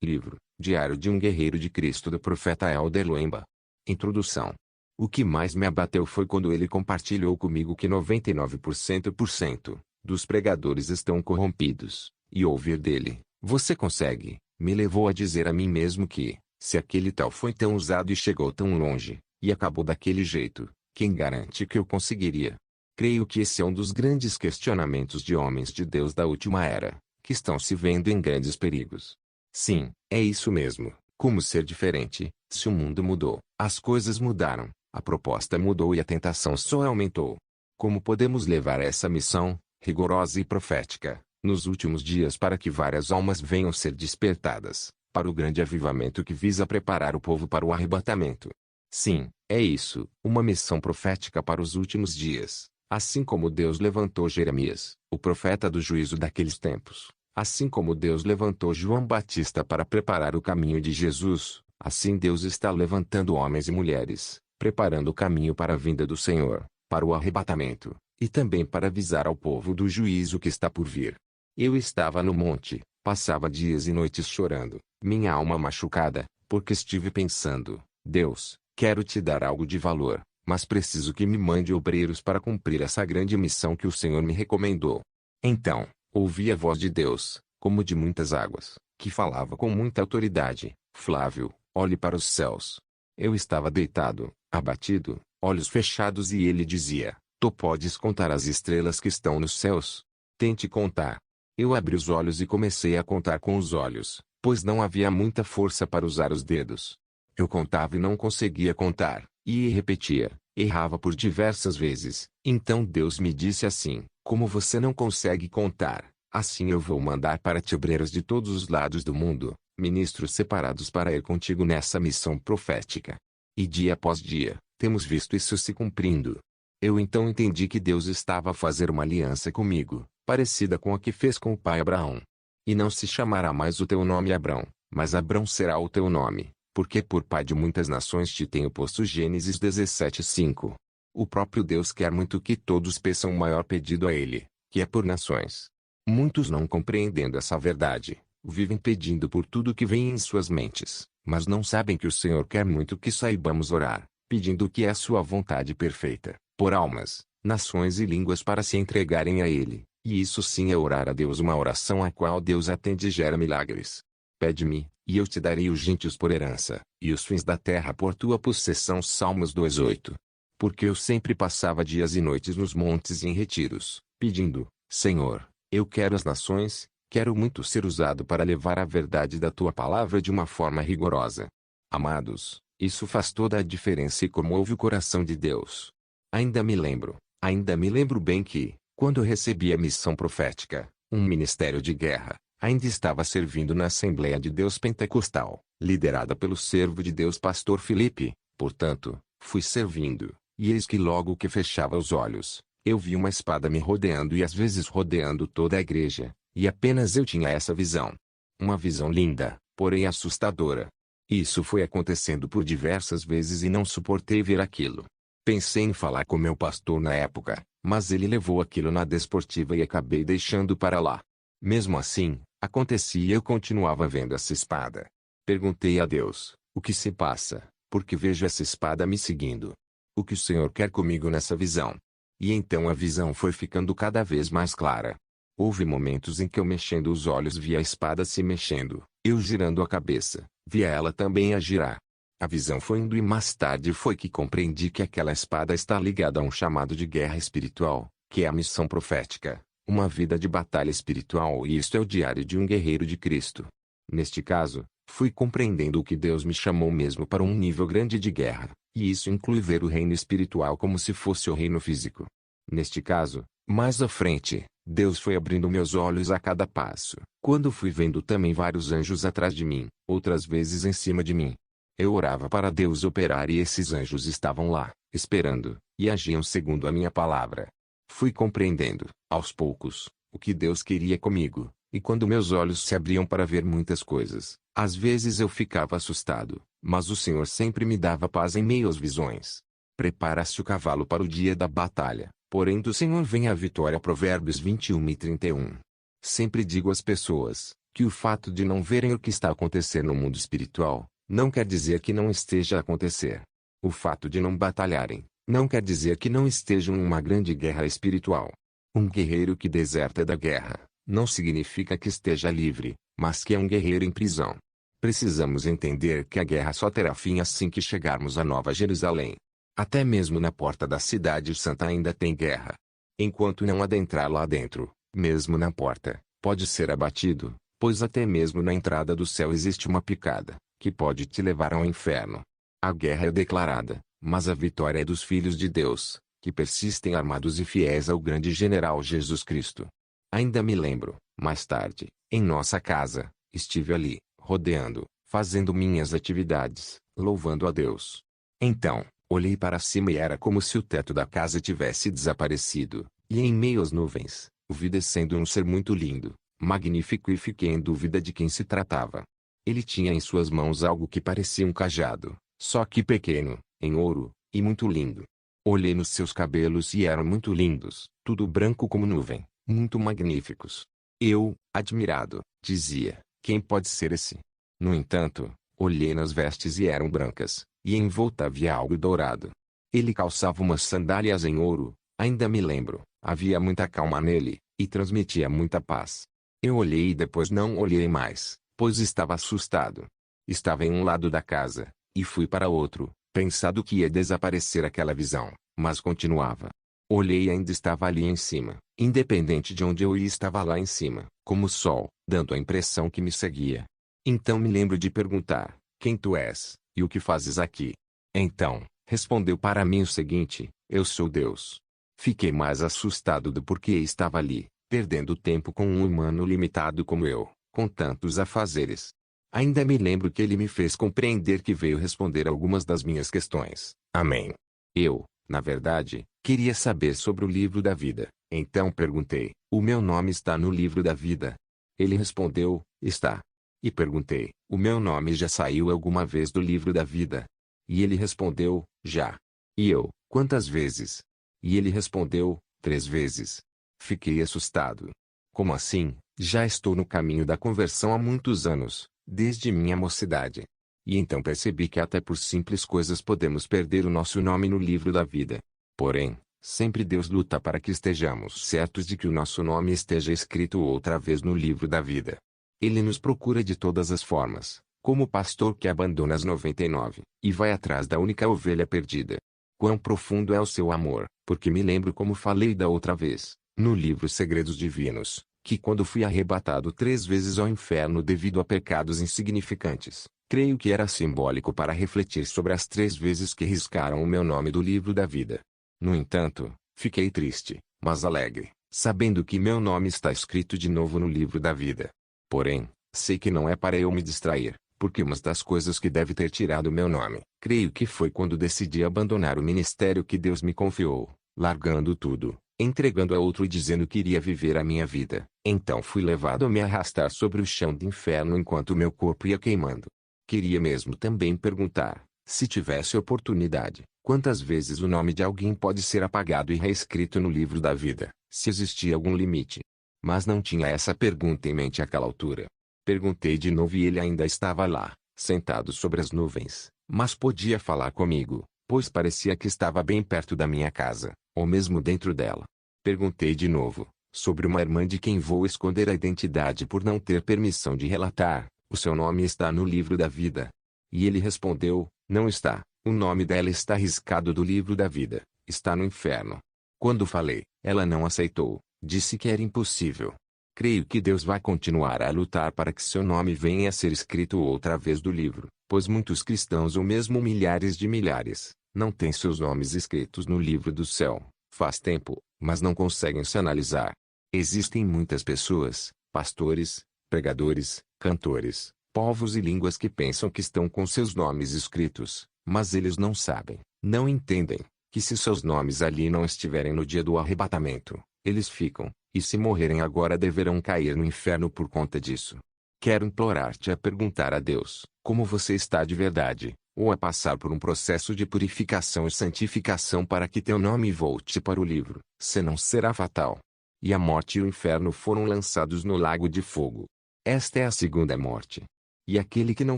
Livro Diário de um Guerreiro de Cristo do profeta Elder Loemba. Introdução. O que mais me abateu foi quando ele compartilhou comigo que 99% dos pregadores estão corrompidos, e ouvir dele, você consegue, me levou a dizer a mim mesmo que, se aquele tal foi tão usado e chegou tão longe, e acabou daquele jeito, quem garante que eu conseguiria? Creio que esse é um dos grandes questionamentos de homens de Deus da última era, que estão se vendo em grandes perigos. Sim, é isso mesmo. Como ser diferente? Se o mundo mudou, as coisas mudaram, a proposta mudou e a tentação só aumentou. Como podemos levar essa missão, rigorosa e profética, nos últimos dias para que várias almas venham ser despertadas, para o grande avivamento que visa preparar o povo para o arrebatamento? Sim, é isso, uma missão profética para os últimos dias. Assim como Deus levantou Jeremias, o profeta do juízo daqueles tempos, assim como Deus levantou João Batista para preparar o caminho de Jesus, assim Deus está levantando homens e mulheres, preparando o caminho para a vinda do Senhor, para o arrebatamento, e também para avisar ao povo do juízo que está por vir. Eu estava no monte, passava dias e noites chorando, minha alma machucada, porque estive pensando, Deus, quero te dar algo de valor, mas preciso que me mande obreiros para cumprir essa grande missão que o Senhor me recomendou. Então, ouvi a voz de Deus, como de muitas águas, que falava com muita autoridade, Flávio, olhe para os céus. Eu estava deitado, abatido, olhos fechados e ele dizia, tu podes contar as estrelas que estão nos céus? Tente contar. Eu abri os olhos e comecei a contar com os olhos, pois não havia muita força para usar os dedos. Eu contava e não conseguia contar, e repetia, errava por diversas vezes. Então Deus me disse assim, como você não consegue contar, assim eu vou mandar para ti obreiros de todos os lados do mundo, ministros separados para ir contigo nessa missão profética. E dia após dia, temos visto isso se cumprindo. Eu então entendi que Deus estava a fazer uma aliança comigo, parecida com a que fez com o pai Abraão. E não se chamará mais o teu nome Abrão, mas Abrão será o teu nome, porque por pai de muitas nações te tenho posto. Gênesis 17:5. O próprio Deus quer muito que todos peçam o maior pedido a Ele, que é por nações. Muitos não compreendendo essa verdade, vivem pedindo por tudo que vem em suas mentes, mas não sabem que o Senhor quer muito que saibamos orar, pedindo o que é a sua vontade perfeita, por almas, nações e línguas para se entregarem a Ele, e isso sim é orar a Deus, uma oração a qual Deus atende e gera milagres. Pede-me, e eu te darei os gentios por herança, e os fins da terra por tua possessão. Salmos 2:8. Porque eu sempre passava dias e noites nos montes e em retiros, pedindo, Senhor, eu quero as nações, quero muito ser usado para levar a verdade da tua palavra de uma forma rigorosa. Amados, isso faz toda a diferença e comove o coração de Deus. Ainda me lembro bem que, quando eu recebi a missão profética, um ministério de guerra, ainda estava servindo na Assembleia de Deus Pentecostal, liderada pelo servo de Deus Pastor Felipe. Portanto, fui servindo, e eis que logo que fechava os olhos, eu vi uma espada me rodeando e às vezes rodeando toda a igreja, e apenas eu tinha essa visão. Uma visão linda, porém assustadora. Isso foi acontecendo por diversas vezes e não suportei ver aquilo. Pensei em falar com meu pastor na época, mas ele levou aquilo na desportiva e acabei deixando para lá. Mesmo assim, acontecia e eu continuava vendo essa espada. Perguntei a Deus, o que se passa, porque vejo essa espada me seguindo. O que o Senhor quer comigo nessa visão? E então a visão foi ficando cada vez mais clara. Houve momentos em que eu mexendo os olhos via a espada se mexendo, eu girando a cabeça, via ela também a girar. A visão foi indo e mais tarde foi que compreendi que aquela espada está ligada a um chamado de guerra espiritual, que é a missão profética, uma vida de batalha espiritual, e isto é o diário de um guerreiro de Cristo. Neste caso, fui compreendendo que Deus me chamou mesmo para um nível grande de guerra, e isso inclui ver o reino espiritual como se fosse o reino físico. Neste caso, mais à frente, Deus foi abrindo meus olhos a cada passo, quando fui vendo também vários anjos atrás de mim, outras vezes em cima de mim. Eu orava para Deus operar e esses anjos estavam lá, esperando, e agiam segundo a minha palavra. Fui compreendendo, aos poucos, o que Deus queria comigo, e quando meus olhos se abriam para ver muitas coisas, às vezes eu ficava assustado, mas o Senhor sempre me dava paz em meio às visões. Prepara-se o cavalo para o dia da batalha, porém do Senhor vem a vitória. Provérbios 21:31. Sempre digo às pessoas, que o fato de não verem o que está acontecendo no mundo espiritual, não quer dizer que não esteja a acontecer. O fato de não batalharem, não quer dizer que não estejam em uma grande guerra espiritual. Um guerreiro que deserta da guerra, não significa que esteja livre, mas que é um guerreiro em prisão. Precisamos entender que a guerra só terá fim assim que chegarmos à Nova Jerusalém. Até mesmo na porta da cidade santa ainda tem guerra. Enquanto não adentrar lá dentro, mesmo na porta, pode ser abatido, pois até mesmo na entrada do céu existe uma picada, que pode te levar ao inferno. A guerra é declarada, mas a vitória é dos filhos de Deus, que persistem armados e fiéis ao grande general Jesus Cristo. Ainda me lembro, mais tarde, em nossa casa, estive ali, rodeando, fazendo minhas atividades, louvando a Deus. Então, olhei para cima e era como se o teto da casa tivesse desaparecido, e em meio às nuvens, vi descendo um ser muito lindo, magnífico e fiquei em dúvida de quem se tratava. Ele tinha em suas mãos algo que parecia um cajado, só que pequeno, em ouro, e muito lindo. Olhei nos seus cabelos e eram muito lindos, tudo branco como nuvem, muito magníficos. Eu, admirado, dizia, quem pode ser esse? No entanto, olhei nas vestes e eram brancas, e em volta havia algo dourado. Ele calçava umas sandálias em ouro, ainda me lembro, havia muita calma nele, e transmitia muita paz. Eu olhei e depois não olhei mais, pois estava assustado. Estava em um lado da casa, e fui para outro, pensado que ia desaparecer aquela visão, mas continuava. Olhei e ainda estava ali em cima, independente de onde eu ia estava lá em cima, como o sol, dando a impressão que me seguia. Então me lembro de perguntar, quem tu és, e o que fazes aqui? Então, respondeu para mim o seguinte, eu sou Deus. Fiquei mais assustado do porquê estava ali, perdendo tempo com um humano limitado como eu, com tantos afazeres. Ainda me lembro que ele me fez compreender que veio responder algumas das minhas questões. Amém. Eu, na verdade, queria saber sobre o livro da vida, então perguntei, o meu nome está no livro da vida? Ele respondeu, está. E perguntei, o meu nome já saiu alguma vez do livro da vida? E ele respondeu, já. E eu, quantas vezes? E ele respondeu, 3 vezes. Fiquei assustado. Como assim? Já estou no caminho da conversão há muitos anos, desde minha mocidade. E então percebi que até por simples coisas podemos perder o nosso nome no livro da vida. Porém, sempre Deus luta para que estejamos certos de que o nosso nome esteja escrito outra vez no livro da vida. Ele nos procura de todas as formas, como o pastor que abandona as 99, e vai atrás da única ovelha perdida. Quão profundo é o seu amor, porque me lembro como falei da outra vez, no livro Segredos Divinos, que quando fui arrebatado 3 vezes ao inferno devido a pecados insignificantes, creio que era simbólico para refletir sobre as 3 vezes que riscaram o meu nome do livro da vida. No entanto, fiquei triste, mas alegre, sabendo que meu nome está escrito de novo no livro da vida. Porém, sei que não é para eu me distrair, porque uma das coisas que deve ter tirado meu nome, creio que foi quando decidi abandonar o ministério que Deus me confiou, largando tudo, entregando a outro e dizendo que iria viver a minha vida. Então fui levado a me arrastar sobre o chão do inferno enquanto meu corpo ia queimando. Queria mesmo também perguntar, se tivesse oportunidade, quantas vezes o nome de alguém pode ser apagado e reescrito no livro da vida, se existia algum limite. Mas não tinha essa pergunta em mente àquela altura. Perguntei de novo e ele ainda estava lá, sentado sobre as nuvens, mas podia falar comigo, pois parecia que estava bem perto da minha casa, ou mesmo dentro dela. Perguntei de novo, sobre uma irmã de quem vou esconder a identidade por não ter permissão de relatar, o seu nome está no livro da vida. E ele respondeu, não está, o nome dela está riscado do livro da vida, está no inferno. Quando falei, ela não aceitou. Disse que era impossível. Creio que Deus vai continuar a lutar para que seu nome venha a ser escrito outra vez do livro, pois muitos cristãos ou mesmo milhares de milhares, não têm seus nomes escritos no livro do céu, faz tempo, mas não conseguem se analisar. Existem muitas pessoas, pastores, pregadores, cantores, povos e línguas que pensam que estão com seus nomes escritos, mas eles não sabem, não entendem, que se seus nomes ali não estiverem no dia do arrebatamento, eles ficam, e se morrerem agora deverão cair no inferno por conta disso. Quero implorar-te a perguntar a Deus, como você está de verdade, ou a passar por um processo de purificação e santificação para que teu nome volte para o livro, senão será fatal. E a morte e o inferno foram lançados no lago de fogo. Esta é a segunda morte. E aquele que não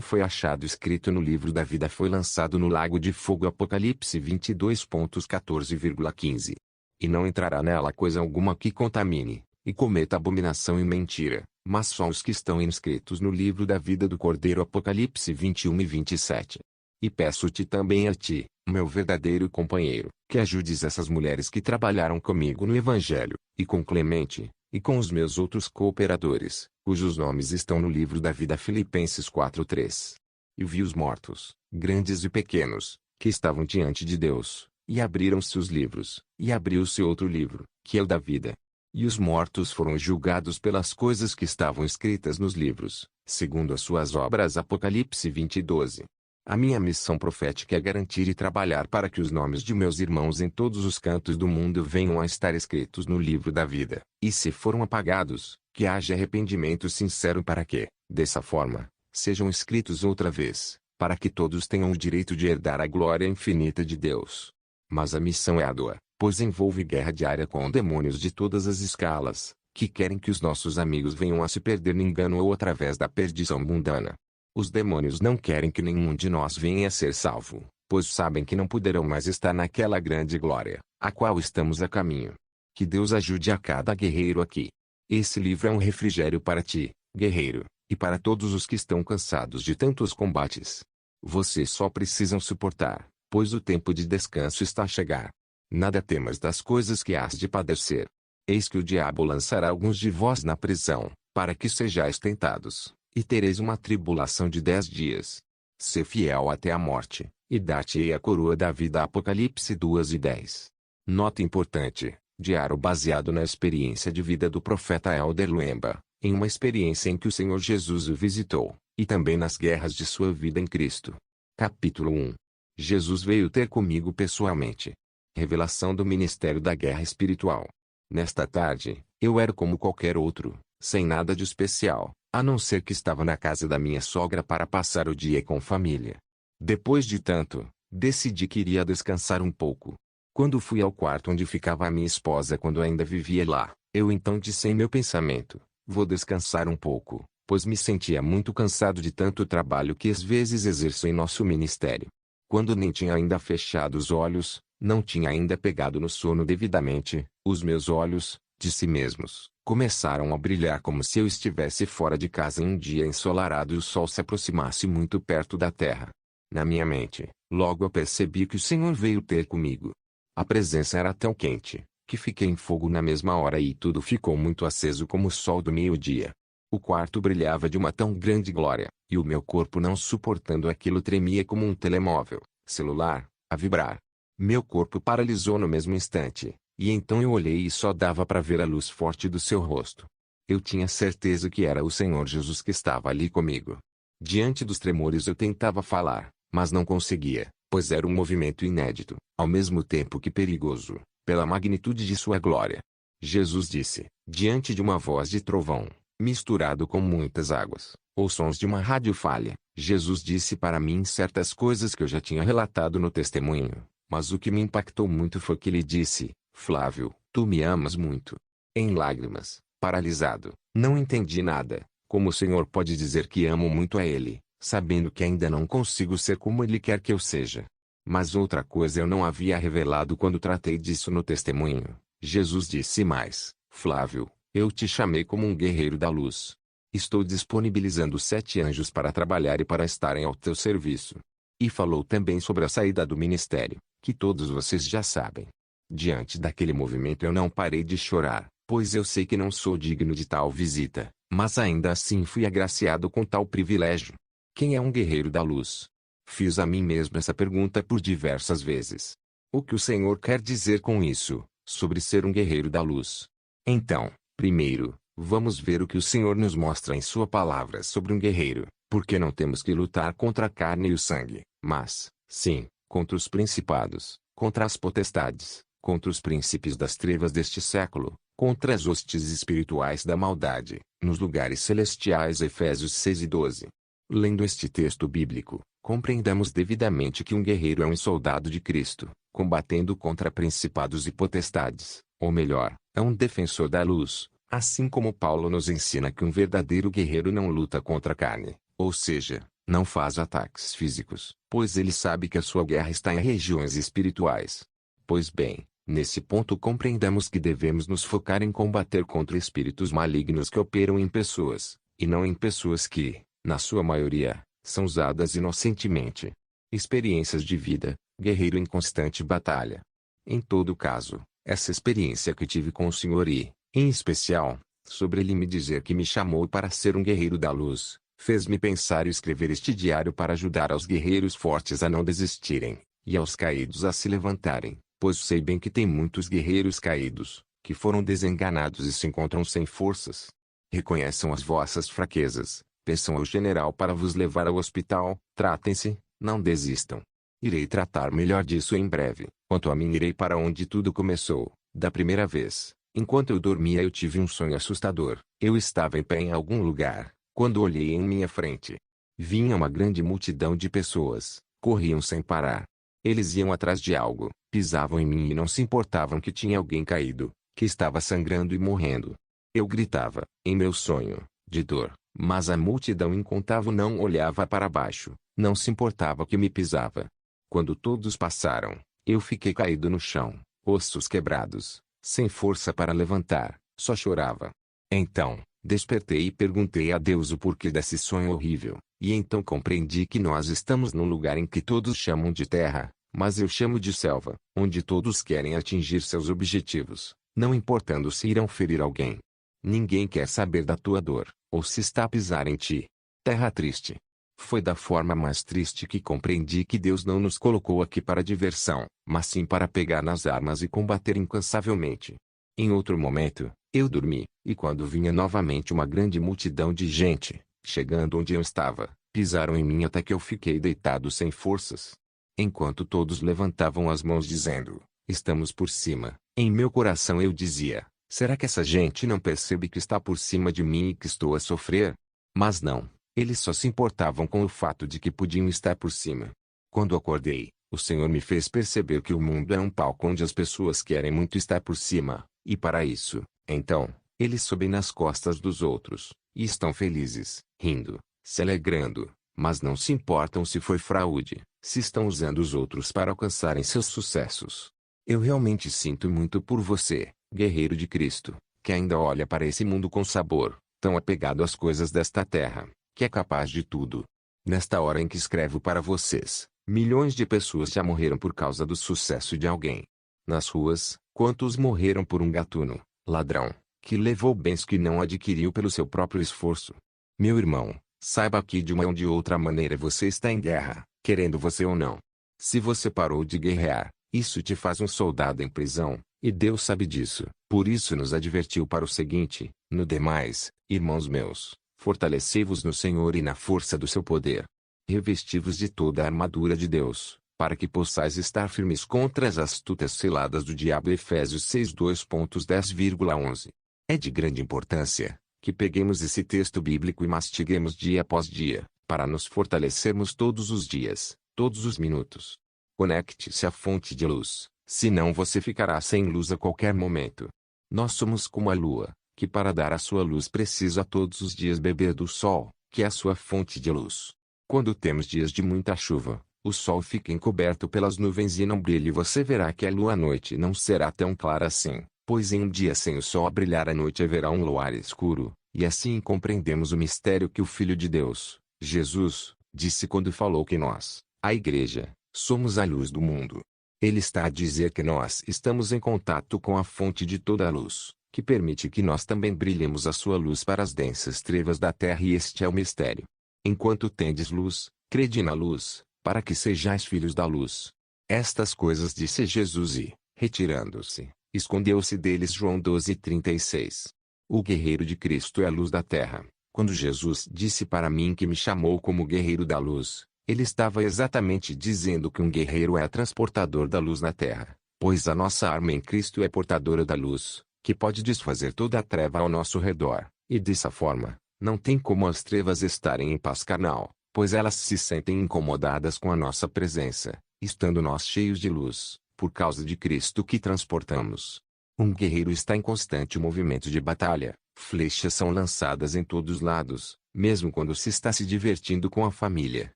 foi achado escrito no livro da vida foi lançado no lago de fogo. Apocalipse 22.14,15. E não entrará nela coisa alguma que contamine, e cometa abominação e mentira, mas só os que estão inscritos no livro da vida do Cordeiro. Apocalipse 21:27. E peço-te também a ti, meu verdadeiro companheiro, que ajudes essas mulheres que trabalharam comigo no Evangelho, e com Clemente, e com os meus outros cooperadores, cujos nomes estão no livro da vida. Filipenses 4:3. E vi os mortos, grandes e pequenos, que estavam diante de Deus, e abriram-se os livros, e abriu-se outro livro, que é o da vida. E os mortos foram julgados pelas coisas que estavam escritas nos livros, segundo as suas obras. Apocalipse 20:12. A minha missão profética é garantir e trabalhar para que os nomes de meus irmãos em todos os cantos do mundo venham a estar escritos no livro da vida, e se foram apagados, que haja arrependimento sincero para que, dessa forma, sejam escritos outra vez, para que todos tenham o direito de herdar a glória infinita de Deus. Mas a missão é árdua, pois envolve guerra diária com demônios de todas as escalas, que querem que os nossos amigos venham a se perder no engano ou através da perdição mundana. Os demônios não querem que nenhum de nós venha a ser salvo, pois sabem que não poderão mais estar naquela grande glória, a qual estamos a caminho. Que Deus ajude a cada guerreiro aqui. Esse livro é um refrigério para ti, guerreiro, e para todos os que estão cansados de tantos combates. Vocês só precisam suportar, pois o tempo de descanso está a chegar. Nada temas das coisas que hás de padecer. Eis que o diabo lançará alguns de vós na prisão, para que sejais tentados, e tereis uma tribulação de 10 dias. Sê fiel até a morte, e dar-te-ei a coroa da vida. Apocalipse 2:10. Nota importante: diário baseado na experiência de vida do profeta Elder Lembah, em uma experiência em que o Senhor Jesus o visitou, e também nas guerras de sua vida em Cristo. Capítulo 1. Jesus veio ter comigo pessoalmente. Revelação do ministério da guerra espiritual. Nesta tarde, eu era como qualquer outro, sem nada de especial, a não ser que estava na casa da minha sogra para passar o dia com família. Depois de tanto, decidi que iria descansar um pouco. Quando fui ao quarto onde ficava a minha esposa quando ainda vivia lá, eu então disse em meu pensamento: vou descansar um pouco, pois me sentia muito cansado de tanto trabalho que às vezes exerço em nosso ministério. Quando nem tinha ainda fechado os olhos, não tinha ainda pegado no sono devidamente, os meus olhos, de si mesmos, começaram a brilhar como se eu estivesse fora de casa em um dia ensolarado e o sol se aproximasse muito perto da terra. Na minha mente, logo eu percebi que o Senhor veio ter comigo. A presença era tão quente, que fiquei em fogo na mesma hora e tudo ficou muito aceso como o sol do meio-dia. O quarto brilhava de uma tão grande glória, e o meu corpo, não suportando aquilo, tremia como um telemóvel, celular, a vibrar. Meu corpo paralisou no mesmo instante, e então eu olhei e só dava para ver a luz forte do seu rosto. Eu tinha certeza que era o Senhor Jesus que estava ali comigo. Diante dos tremores eu tentava falar, mas não conseguia, pois era um movimento inédito, ao mesmo tempo que perigoso, pela magnitude de sua glória. Jesus disse, diante de uma voz de trovão, misturado com muitas águas, ou sons de uma rádio falha, Jesus disse para mim certas coisas que eu já tinha relatado no testemunho, mas o que me impactou muito foi que ele disse: Flávio, tu me amas muito. Em lágrimas, paralisado, não entendi nada. Como o Senhor pode dizer que amo muito a Ele, sabendo que ainda não consigo ser como Ele quer que eu seja? Mas outra coisa eu não havia revelado quando tratei disso no testemunho. Jesus disse mais: Flávio, eu te chamei como um guerreiro da luz. Estou disponibilizando 7 anjos para trabalhar e para estarem ao teu serviço. E falou também sobre a saída do ministério, que todos vocês já sabem. Diante daquele movimento eu não parei de chorar, pois eu sei que não sou digno de tal visita, mas ainda assim fui agraciado com tal privilégio. Quem é um guerreiro da luz? Fiz a mim mesmo essa pergunta por diversas vezes. O que o Senhor quer dizer com isso, sobre ser um guerreiro da luz? Então, primeiro, vamos ver o que o Senhor nos mostra em sua palavra sobre um guerreiro, porque não temos que lutar contra a carne e o sangue, mas, sim, contra os principados, contra as potestades, contra os príncipes das trevas deste século, contra as hostes espirituais da maldade, nos lugares celestiais. Efésios 6:12. Lendo este texto bíblico, compreendamos devidamente que um guerreiro é um soldado de Cristo, combatendo contra principados e potestades, ou melhor, é um defensor da luz, Assim como Paulo nos ensina que um verdadeiro guerreiro não luta contra a carne, ou seja, não faz ataques físicos, pois ele sabe que a sua guerra está em regiões espirituais. Pois bem, nesse ponto compreendamos que devemos nos focar em combater contra espíritos malignos que operam em pessoas, e não em pessoas que, na sua maioria, são usadas inocentemente. Experiências de vida, guerreiro em constante batalha. Em todo caso, essa experiência que tive com o Senhor e, em especial, sobre ele me dizer que me chamou para ser um guerreiro da luz, fez-me pensar e escrever este diário para ajudar aos guerreiros fortes a não desistirem, e aos caídos a se levantarem, pois sei bem que tem muitos guerreiros caídos, que foram desenganados e se encontram sem forças. Reconheçam as vossas fraquezas, peçam ao general para vos levar ao hospital, tratem-se, não desistam. Irei tratar melhor disso em breve. Quanto a mim, irei para onde tudo começou, da primeira vez. Enquanto eu dormia eu tive um sonho assustador. Eu estava em pé em algum lugar, quando olhei em minha frente. Vinha uma grande multidão de pessoas, corriam sem parar. Eles iam atrás de algo, pisavam em mim e não se importavam que tinha alguém caído, que estava sangrando e morrendo. Eu gritava, em meu sonho, de dor, mas a multidão incontável não olhava para baixo, não se importava que me pisava. Quando todos passaram, eu fiquei caído no chão, ossos quebrados, sem força para levantar, só chorava. Então, despertei e perguntei a Deus o porquê desse sonho horrível, e então compreendi que nós estamos num lugar em que todos chamam de terra, mas eu chamo de selva, onde todos querem atingir seus objetivos, não importando se irão ferir alguém. Ninguém quer saber da tua dor, ou se está a pisar em ti. Terra triste. Foi da forma mais triste que compreendi que Deus não nos colocou aqui para diversão, mas sim para pegar nas armas e combater incansavelmente. Em outro momento, eu dormi, e quando vinha novamente uma grande multidão de gente, chegando onde eu estava, pisaram em mim até que eu fiquei deitado sem forças. Enquanto todos levantavam as mãos dizendo, estamos por cima, em meu coração eu dizia, será que essa gente não percebe que está por cima de mim e que estou a sofrer? Mas não. Eles só se importavam com o fato de que podiam estar por cima. Quando acordei, o Senhor me fez perceber que o mundo é um palco onde as pessoas querem muito estar por cima, e para isso, então, eles sobem nas costas dos outros, e estão felizes, rindo, se alegrando, mas não se importam se foi fraude, se estão usando os outros para alcançarem seus sucessos. Eu realmente sinto muito por você, guerreiro de Cristo, que ainda olha para esse mundo com sabor, tão apegado às coisas desta terra, que é capaz de tudo. Nesta hora em que escrevo para vocês, milhões de pessoas já morreram por causa do sucesso de alguém. Nas ruas, quantos morreram por um gatuno, ladrão, que levou bens que não adquiriu pelo seu próprio esforço? Meu irmão, saiba que de uma ou de outra maneira você está em guerra, querendo você ou não. Se você parou de guerrear, isso te faz um soldado em prisão, e Deus sabe disso. Por isso nos advertiu para o seguinte, no demais, irmãos meus, fortalecei-vos no Senhor e na força do seu poder. Revesti-vos de toda a armadura de Deus, para que possais estar firmes contra as astutas ciladas do diabo. Efésios 6 2.10,11. É de grande importância que peguemos esse texto bíblico e mastiguemos dia após dia, para nos fortalecermos todos os dias, todos os minutos. Conecte-se à fonte de luz, senão você ficará sem luz a qualquer momento. Nós somos como a lua, que para dar a sua luz precisa todos os dias beber do sol, que é a sua fonte de luz. Quando temos dias de muita chuva, o sol fica encoberto pelas nuvens e não brilha, e você verá que a lua à noite não será tão clara assim, pois em um dia sem o sol a brilhar à noite haverá um luar escuro, e assim compreendemos o mistério que o Filho de Deus, Jesus, disse quando falou que nós, a Igreja, somos a luz do mundo. Ele está a dizer que nós estamos em contato com a fonte de toda a luz, que permite que nós também brilhemos a sua luz para as densas trevas da terra, e este é o mistério. Enquanto tendes luz, crede na luz, para que sejais filhos da luz. Estas coisas disse Jesus e, retirando-se, escondeu-se deles. João 12:36. O guerreiro de Cristo é a luz da terra. Quando Jesus disse para mim que me chamou como guerreiro da luz, ele estava exatamente dizendo que um guerreiro é transportador da luz na terra, pois a nossa arma em Cristo é portadora da luz, que pode desfazer toda a treva ao nosso redor, e dessa forma, não tem como as trevas estarem em paz carnal, pois elas se sentem incomodadas com a nossa presença, estando nós cheios de luz, por causa de Cristo que transportamos. Um guerreiro está em constante movimento de batalha, Flechas são lançadas em todos os lados, mesmo quando se está se divertindo com a família.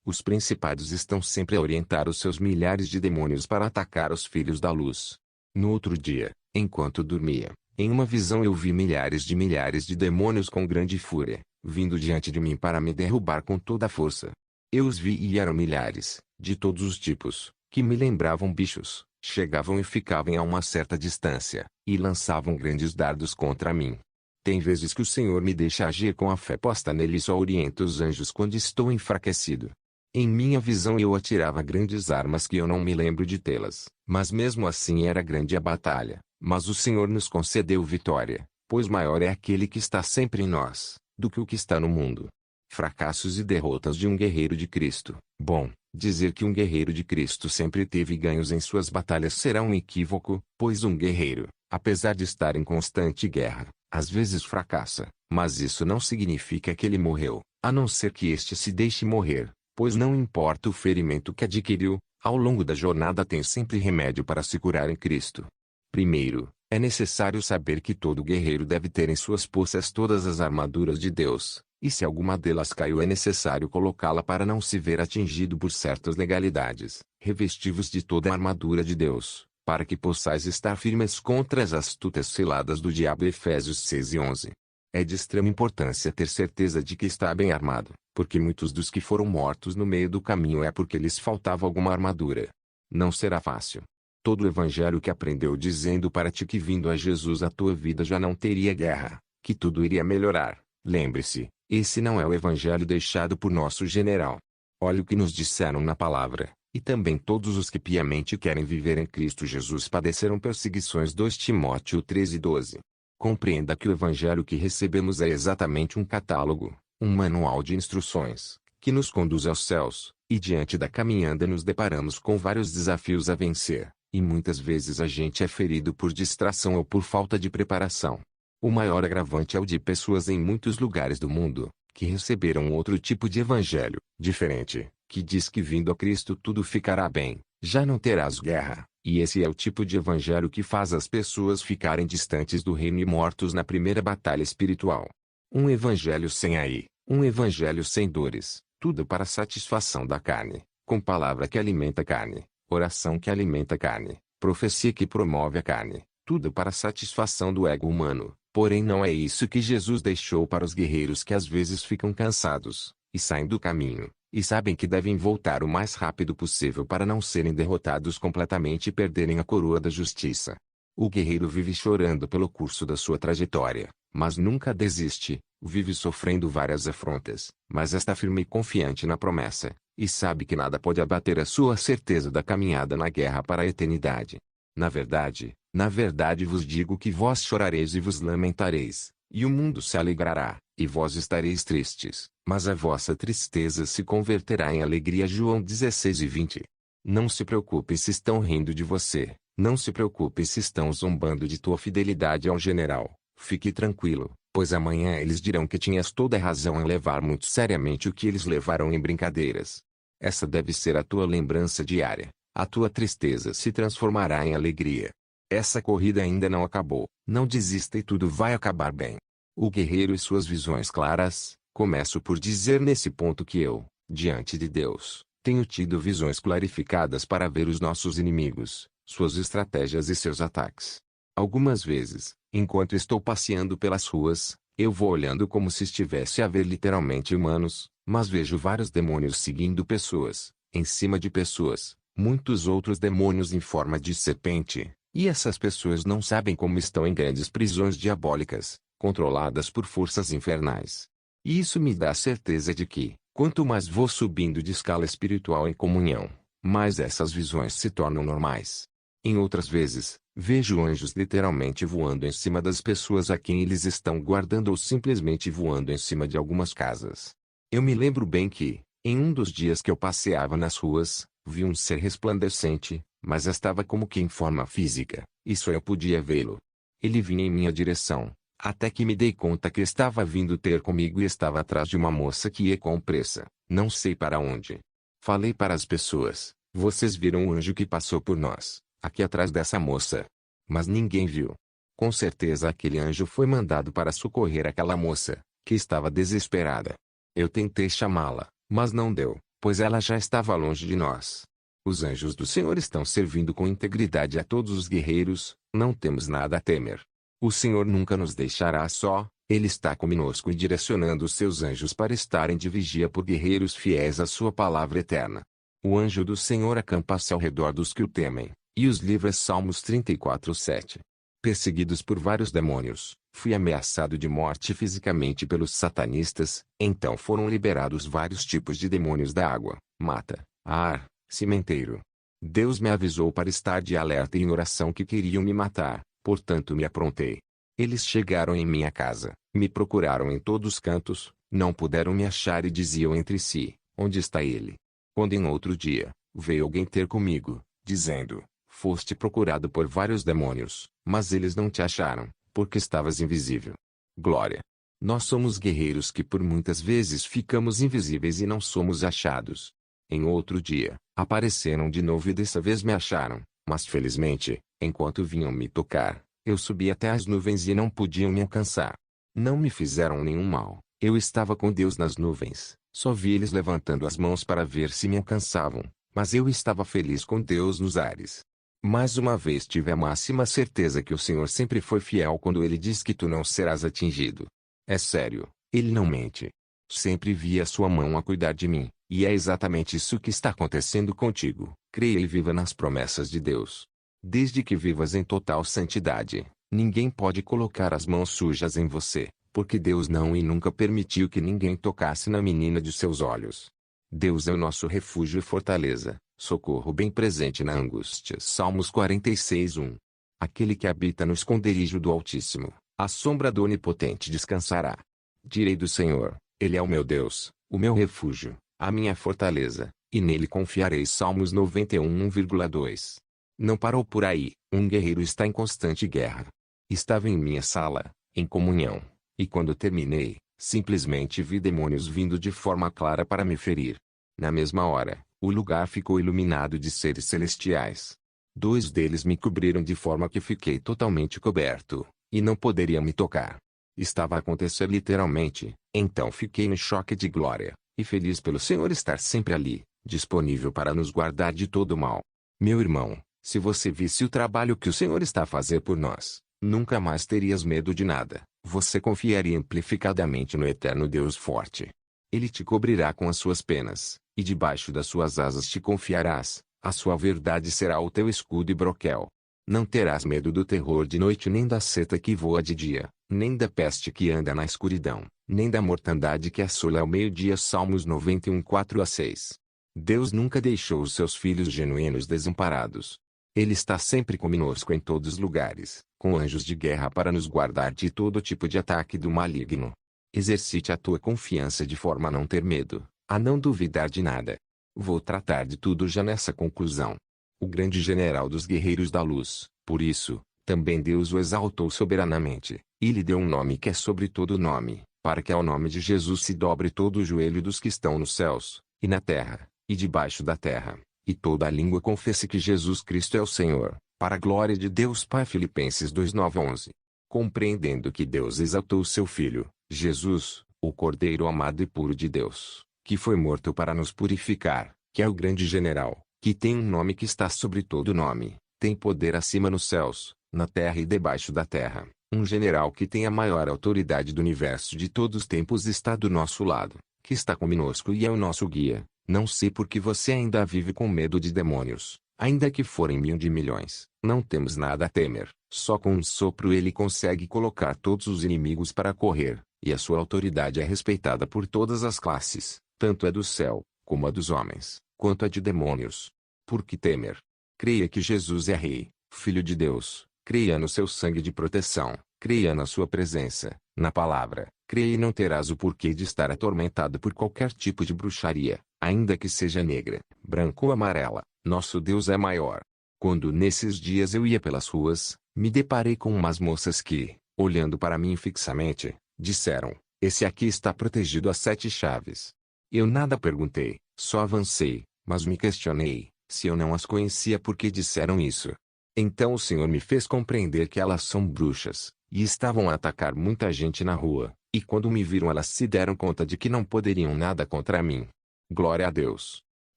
Os principados estão sempre a orientar os seus milhares de demônios para atacar os filhos da luz. No outro dia, enquanto dormia, em uma visão eu vi milhares de demônios com grande fúria, vindo diante de mim para me derrubar com toda a força. Eu os vi e eram milhares, de todos os tipos, que me lembravam bichos, chegavam e ficavam a uma certa distância, e lançavam grandes dardos contra mim. Tem vezes que o Senhor me deixa agir com a fé posta nele e só orienta os anjos quando estou enfraquecido. Em minha visão eu atirava grandes armas que eu não me lembro de tê-las, mas mesmo assim era grande a batalha. Mas o Senhor nos concedeu vitória, pois maior é aquele que está sempre em nós, do que o que está no mundo. Fracassos e derrotas de um guerreiro de Cristo. Bom, dizer que um guerreiro de Cristo sempre teve ganhos em suas batalhas será um equívoco, pois um guerreiro, apesar de estar em constante guerra, às vezes fracassa, mas isso não significa que ele morreu, a não ser que este se deixe morrer, pois não importa o ferimento que adquiriu, ao longo da jornada tem sempre remédio para se curar em Cristo. Primeiro, é necessário saber que todo guerreiro deve ter em suas poças todas as armaduras de Deus, e se alguma delas caiu é necessário colocá-la para não se ver atingido por certas legalidades. Revesti-vos de toda a armadura de Deus, para que possais estar firmes contra as astutas ciladas do diabo. Efésios 6:11. É de extrema importância ter certeza de que está bem armado, porque muitos dos que foram mortos no meio do caminho é porque lhes faltava alguma armadura. Não será fácil. Todo o evangelho que aprendeu dizendo para ti que vindo a Jesus a tua vida já não teria guerra, que tudo iria melhorar. Lembre-se, esse não é o evangelho deixado por nosso general. Olha o que nos disseram na palavra, e também todos os que piamente querem viver em Cristo Jesus padeceram perseguições. 2 Timóteo 13:12. Compreenda que o evangelho que recebemos é exatamente um catálogo, um manual de instruções, que nos conduz aos céus, e diante da caminhada nos deparamos com vários desafios a vencer. E muitas vezes a gente é ferido por distração ou por falta de preparação. O maior agravante é o de pessoas em muitos lugares do mundo, que receberam outro tipo de evangelho, diferente, que diz que vindo a Cristo tudo ficará bem, já não terás guerra, e esse é o tipo de evangelho que faz as pessoas ficarem distantes do reino e mortos na primeira batalha espiritual. Um evangelho sem aí, um evangelho sem dores, tudo para satisfação da carne, com palavra que alimenta a carne. Oração que alimenta a carne, profecia que promove a carne, tudo para a satisfação do ego humano. Porém não é isso que Jesus deixou para os guerreiros que às vezes ficam cansados, e saem do caminho, e sabem que devem voltar o mais rápido possível para não serem derrotados completamente e perderem a coroa da justiça. O guerreiro vive chorando pelo curso da sua trajetória, mas nunca desiste, vive sofrendo várias afrontas, mas está firme e confiante na promessa, e sabe que nada pode abater a sua certeza da caminhada na guerra para a eternidade. Na verdade vos digo que vós chorareis e vos lamentareis, e o mundo se alegrará, e vós estareis tristes, mas a vossa tristeza se converterá em alegria. João 16:20. Não se preocupe se estão rindo de você, não se preocupe se estão zombando de tua fidelidade ao general, fique tranquilo, pois amanhã eles dirão que tinhas toda a razão em levar muito seriamente o que eles levaram em brincadeiras. Essa deve ser a tua lembrança diária, a tua tristeza se transformará em alegria. Essa corrida ainda não acabou, não desista e tudo vai acabar bem. O guerreiro e suas visões claras. Começo por dizer nesse ponto que eu, diante de Deus, tenho tido visões clarificadas para ver os nossos inimigos, suas estratégias e seus ataques. Algumas vezes, enquanto estou passeando pelas ruas, eu vou olhando como se estivesse a ver literalmente humanos, mas vejo vários demônios seguindo pessoas, em cima de pessoas, muitos outros demônios em forma de serpente, e essas pessoas não sabem como estão em grandes prisões diabólicas, controladas por forças infernais. E isso me dá a certeza de que, quanto mais vou subindo de escala espiritual em comunhão, mais essas visões se tornam normais. Em outras vezes, vejo anjos literalmente voando em cima das pessoas a quem eles estão guardando ou simplesmente voando em cima de algumas casas. Eu me lembro bem que, em um dos dias que eu passeava nas ruas, vi um ser resplandecente, mas estava como que em forma física, e só eu podia vê-lo. Ele vinha em minha direção, até que me dei conta que estava vindo ter comigo e estava atrás de uma moça que ia com pressa, não sei para onde. Falei para as pessoas, vocês viram o anjo que passou por nós, aqui atrás dessa moça. Mas ninguém viu. Com certeza aquele anjo foi mandado para socorrer aquela moça, que estava desesperada. Eu tentei chamá-la, mas não deu, pois ela já estava longe de nós. Os anjos do Senhor estão servindo com integridade a todos os guerreiros, não temos nada a temer. O Senhor nunca nos deixará só, Ele está conosco e direcionando os seus anjos para estarem de vigia por guerreiros fiéis à sua palavra eterna. O anjo do Senhor acampa-se ao redor dos que o temem, e os livra. Salmos 34:7. Perseguidos por vários demônios, fui ameaçado de morte fisicamente pelos satanistas, então foram liberados vários tipos de demônios da água, mata, ar, cimenteiro. Deus me avisou para estar de alerta e em oração que queriam me matar, portanto me aprontei. Eles chegaram em minha casa, me procuraram em todos os cantos, não puderam me achar e diziam entre si, onde está ele? Quando em outro dia, veio alguém ter comigo, dizendo, foste procurado por vários demônios, mas eles não te acharam, porque estavas invisível. Glória! Nós somos guerreiros que por muitas vezes ficamos invisíveis e não somos achados. Em outro dia, apareceram de novo e dessa vez me acharam, mas felizmente, enquanto vinham me tocar, eu subi até as nuvens e não podiam me alcançar. Não me fizeram nenhum mal, eu estava com Deus nas nuvens, só vi eles levantando as mãos para ver se me alcançavam, mas eu estava feliz com Deus nos ares. Mais uma vez tive a máxima certeza que o Senhor sempre foi fiel quando Ele diz que tu não serás atingido. É sério, Ele não mente. Sempre vi a sua mão a cuidar de mim, e é exatamente isso que está acontecendo contigo. Creia e viva nas promessas de Deus. Desde que vivas em total santidade, ninguém pode colocar as mãos sujas em você, porque Deus não e nunca permitiu que ninguém tocasse na menina de seus olhos. Deus é o nosso refúgio e fortaleza, socorro bem presente na angústia. Salmos 46:1. Aquele que habita no esconderijo do Altíssimo, à sombra do Onipotente descansará. Direi do Senhor, Ele é o meu Deus, o meu refúgio, a minha fortaleza, e nele confiarei. Salmos 91:1,2. Não parou por aí, um guerreiro está em constante guerra. Estava em minha sala, em comunhão, e quando terminei, simplesmente vi demônios vindo de forma clara para me ferir. Na mesma hora, o lugar ficou iluminado de seres celestiais. 2 deles me cobriram de forma que fiquei totalmente coberto, e não poderiam me tocar. Estava a acontecer literalmente, então fiquei no choque de glória, e feliz pelo Senhor estar sempre ali, disponível para nos guardar de todo mal. Meu irmão, se você visse o trabalho que o Senhor está a fazer por nós, nunca mais terias medo de nada. Você confiaria amplificadamente no eterno Deus forte. Ele te cobrirá com as suas penas, e debaixo das suas asas te confiarás. A sua verdade será o teu escudo e broquel. Não terás medo do terror de noite, nem da seta que voa de dia, nem da peste que anda na escuridão, nem da mortandade que assola ao meio-dia. Salmos 91:4-6. Deus nunca deixou os seus filhos genuínos desamparados. Ele está sempre conosco em todos os lugares, com anjos de guerra para nos guardar de todo tipo de ataque do maligno. Exercite a tua confiança de forma a não ter medo, a não duvidar de nada. Vou tratar de tudo já nessa conclusão. O grande general dos guerreiros da luz, por isso, também Deus o exaltou soberanamente, e lhe deu um nome que é sobre todo nome, para que ao nome de Jesus se dobre todo o joelho dos que estão nos céus, e na terra, e debaixo da terra, e toda a língua confesse que Jesus Cristo é o Senhor, para a glória de Deus Pai. Filipenses 2:9-11. Compreendendo que Deus exaltou o seu Filho, Jesus, o Cordeiro amado e puro de Deus, que foi morto para nos purificar, que é o grande general, que tem um nome que está sobre todo nome, tem poder acima nos céus, na terra e debaixo da terra, um general que tem a maior autoridade do universo de todos os tempos está do nosso lado, que está conosco e é o nosso guia. Não sei por que você ainda vive com medo de demônios, ainda que forem 1.000 de milhões. Não temos nada a temer, só com um sopro ele consegue colocar todos os inimigos para correr, e a sua autoridade é respeitada por todas as classes, tanto a do céu, como a dos homens, quanto a de demônios. Por que temer? Creia que Jesus é Rei, Filho de Deus, creia no seu sangue de proteção, creia na sua presença, na palavra, creia e não terás o porquê de estar atormentado por qualquer tipo de bruxaria, ainda que seja negra, branca ou amarela. Nosso Deus é maior. Quando nesses dias eu ia pelas ruas, me deparei com umas moças que, olhando para mim fixamente, disseram, esse aqui está protegido a 7 chaves. Eu nada perguntei, só avancei, mas me questionei, se eu não as conhecia por que disseram isso. Então o Senhor me fez compreender que elas são bruxas, e estavam a atacar muita gente na rua, e quando me viram elas se deram conta de que não poderiam nada contra mim. Glória a Deus.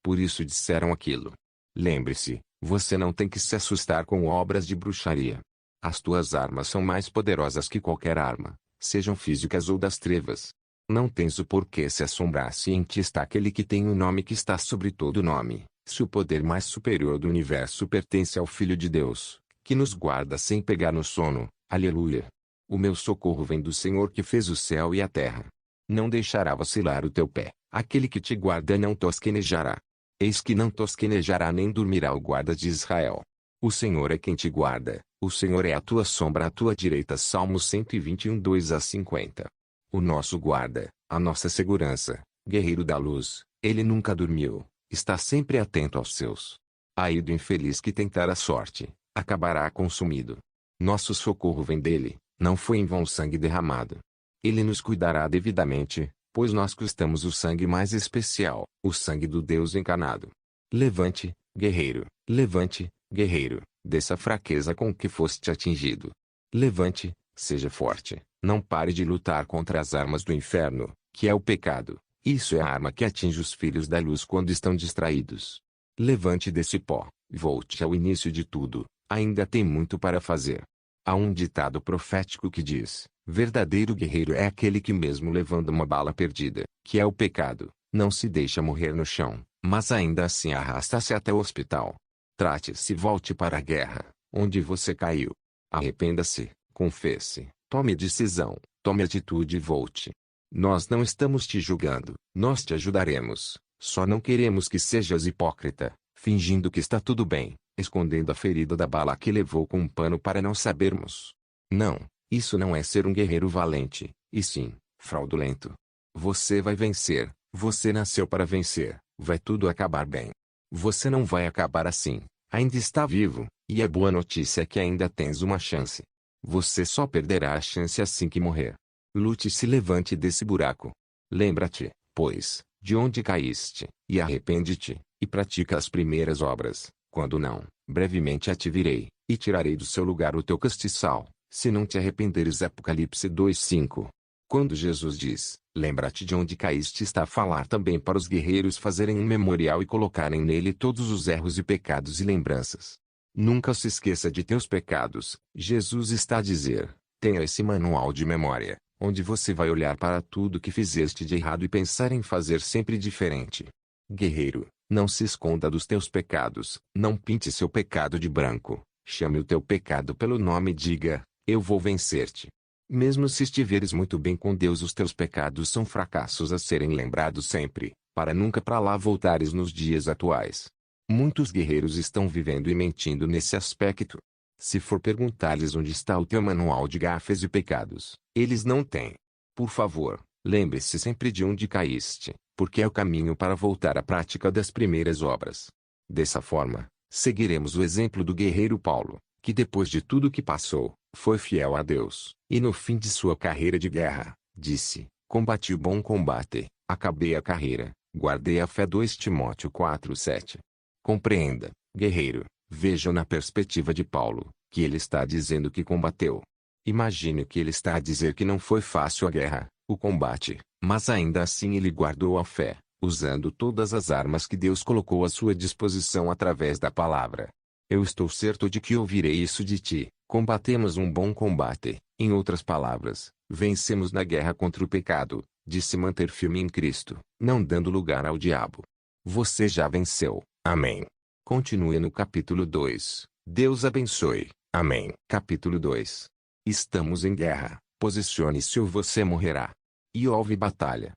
Por isso disseram aquilo. Lembre-se, você não tem que se assustar com obras de bruxaria. As tuas armas são mais poderosas que qualquer arma, sejam físicas ou das trevas. Não tens o porquê se assombrar se em ti está aquele que tem o nome que está sobre todo nome, se o poder mais superior do universo pertence ao Filho de Deus, que nos guarda sem pegar no sono. Aleluia. O meu socorro vem do Senhor que fez o céu e a terra. Não deixará vacilar o teu pé, aquele que te guarda não tosquenejará. Eis que não tosquenejará nem dormirá o guarda de Israel. O Senhor é quem te guarda, o Senhor é a tua sombra à tua direita. Salmo 121, 2-50. O nosso guarda, a nossa segurança, guerreiro da luz, ele nunca dormiu, está sempre atento aos seus. Ai do infeliz que tentar a sorte, acabará consumido. Nosso socorro vem dele, não foi em vão sangue derramado. Ele nos cuidará devidamente, pois nós custamos o sangue mais especial, o sangue do Deus encarnado. Levante, guerreiro, dessa fraqueza com que foste atingido. Levante, seja forte, não pare de lutar contra as armas do inferno, que é o pecado. Isso é a arma que atinge os filhos da luz quando estão distraídos. Levante desse pó, volte ao início de tudo, ainda tem muito para fazer. Há um ditado profético que diz: verdadeiro guerreiro é aquele que mesmo levando uma bala perdida, que é o pecado, não se deixa morrer no chão, mas ainda assim arrasta-se até o hospital. Trate-se e volte para a guerra, onde você caiu. Arrependa-se, confesse, tome decisão, tome atitude e volte. Nós não estamos te julgando, nós te ajudaremos, só não queremos que sejas hipócrita, fingindo que está tudo bem, escondendo a ferida da bala que levou com um pano para não sabermos. Não, isso não é ser um guerreiro valente, e sim, fraudulento. Você vai vencer, você nasceu para vencer, vai tudo acabar bem. Você não vai acabar assim, ainda está vivo, e a boa notícia é que ainda tens uma chance. Você só perderá a chance assim que morrer. Lute e se levante desse buraco. Lembra-te, pois, de onde caíste, e arrepende-te, e pratica as primeiras obras. Quando não, brevemente te virei, e tirarei do seu lugar o teu castiçal, se não te arrependeres. Apocalipse 2:5. Quando Jesus diz, lembra-te de onde caíste, está a falar também para os guerreiros fazerem um memorial e colocarem nele todos os erros e pecados e lembranças. Nunca se esqueça de teus pecados, Jesus está a dizer, tenha esse manual de memória, onde você vai olhar para tudo que fizeste de errado e pensar em fazer sempre diferente. Guerreiro, não se esconda dos teus pecados, não pinte seu pecado de branco, chame o teu pecado pelo nome e diga, eu vou vencer-te. Mesmo se estiveres muito bem com Deus, os teus pecados são fracassos a serem lembrados sempre, para nunca para lá voltares nos dias atuais. Muitos guerreiros estão vivendo e mentindo nesse aspecto. Se for perguntar-lhes onde está o teu manual de gafes e pecados, eles não têm. Por favor, lembre-se sempre de onde caíste, porque é o caminho para voltar à prática das primeiras obras. Dessa forma, seguiremos o exemplo do guerreiro Paulo, que depois de tudo que passou, foi fiel a Deus, e no fim de sua carreira de guerra, disse, combati o bom combate, acabei a carreira, guardei a fé. 2 Timóteo 4:7. Compreenda, guerreiro, veja na perspectiva de Paulo, que ele está dizendo que combateu. Imagine que ele está a dizer que não foi fácil a guerra, o combate, mas ainda assim ele guardou a fé, usando todas as armas que Deus colocou à sua disposição através da palavra. Eu estou certo de que ouvirei isso de ti, combatemos um bom combate, em outras palavras, vencemos na guerra contra o pecado, de se manter firme em Cristo, não dando lugar ao diabo. Você já venceu, amém. Continue no capítulo 2, Deus abençoe, amém. Capítulo 2. Estamos em guerra, posicione-se ou você morrerá. E houve batalha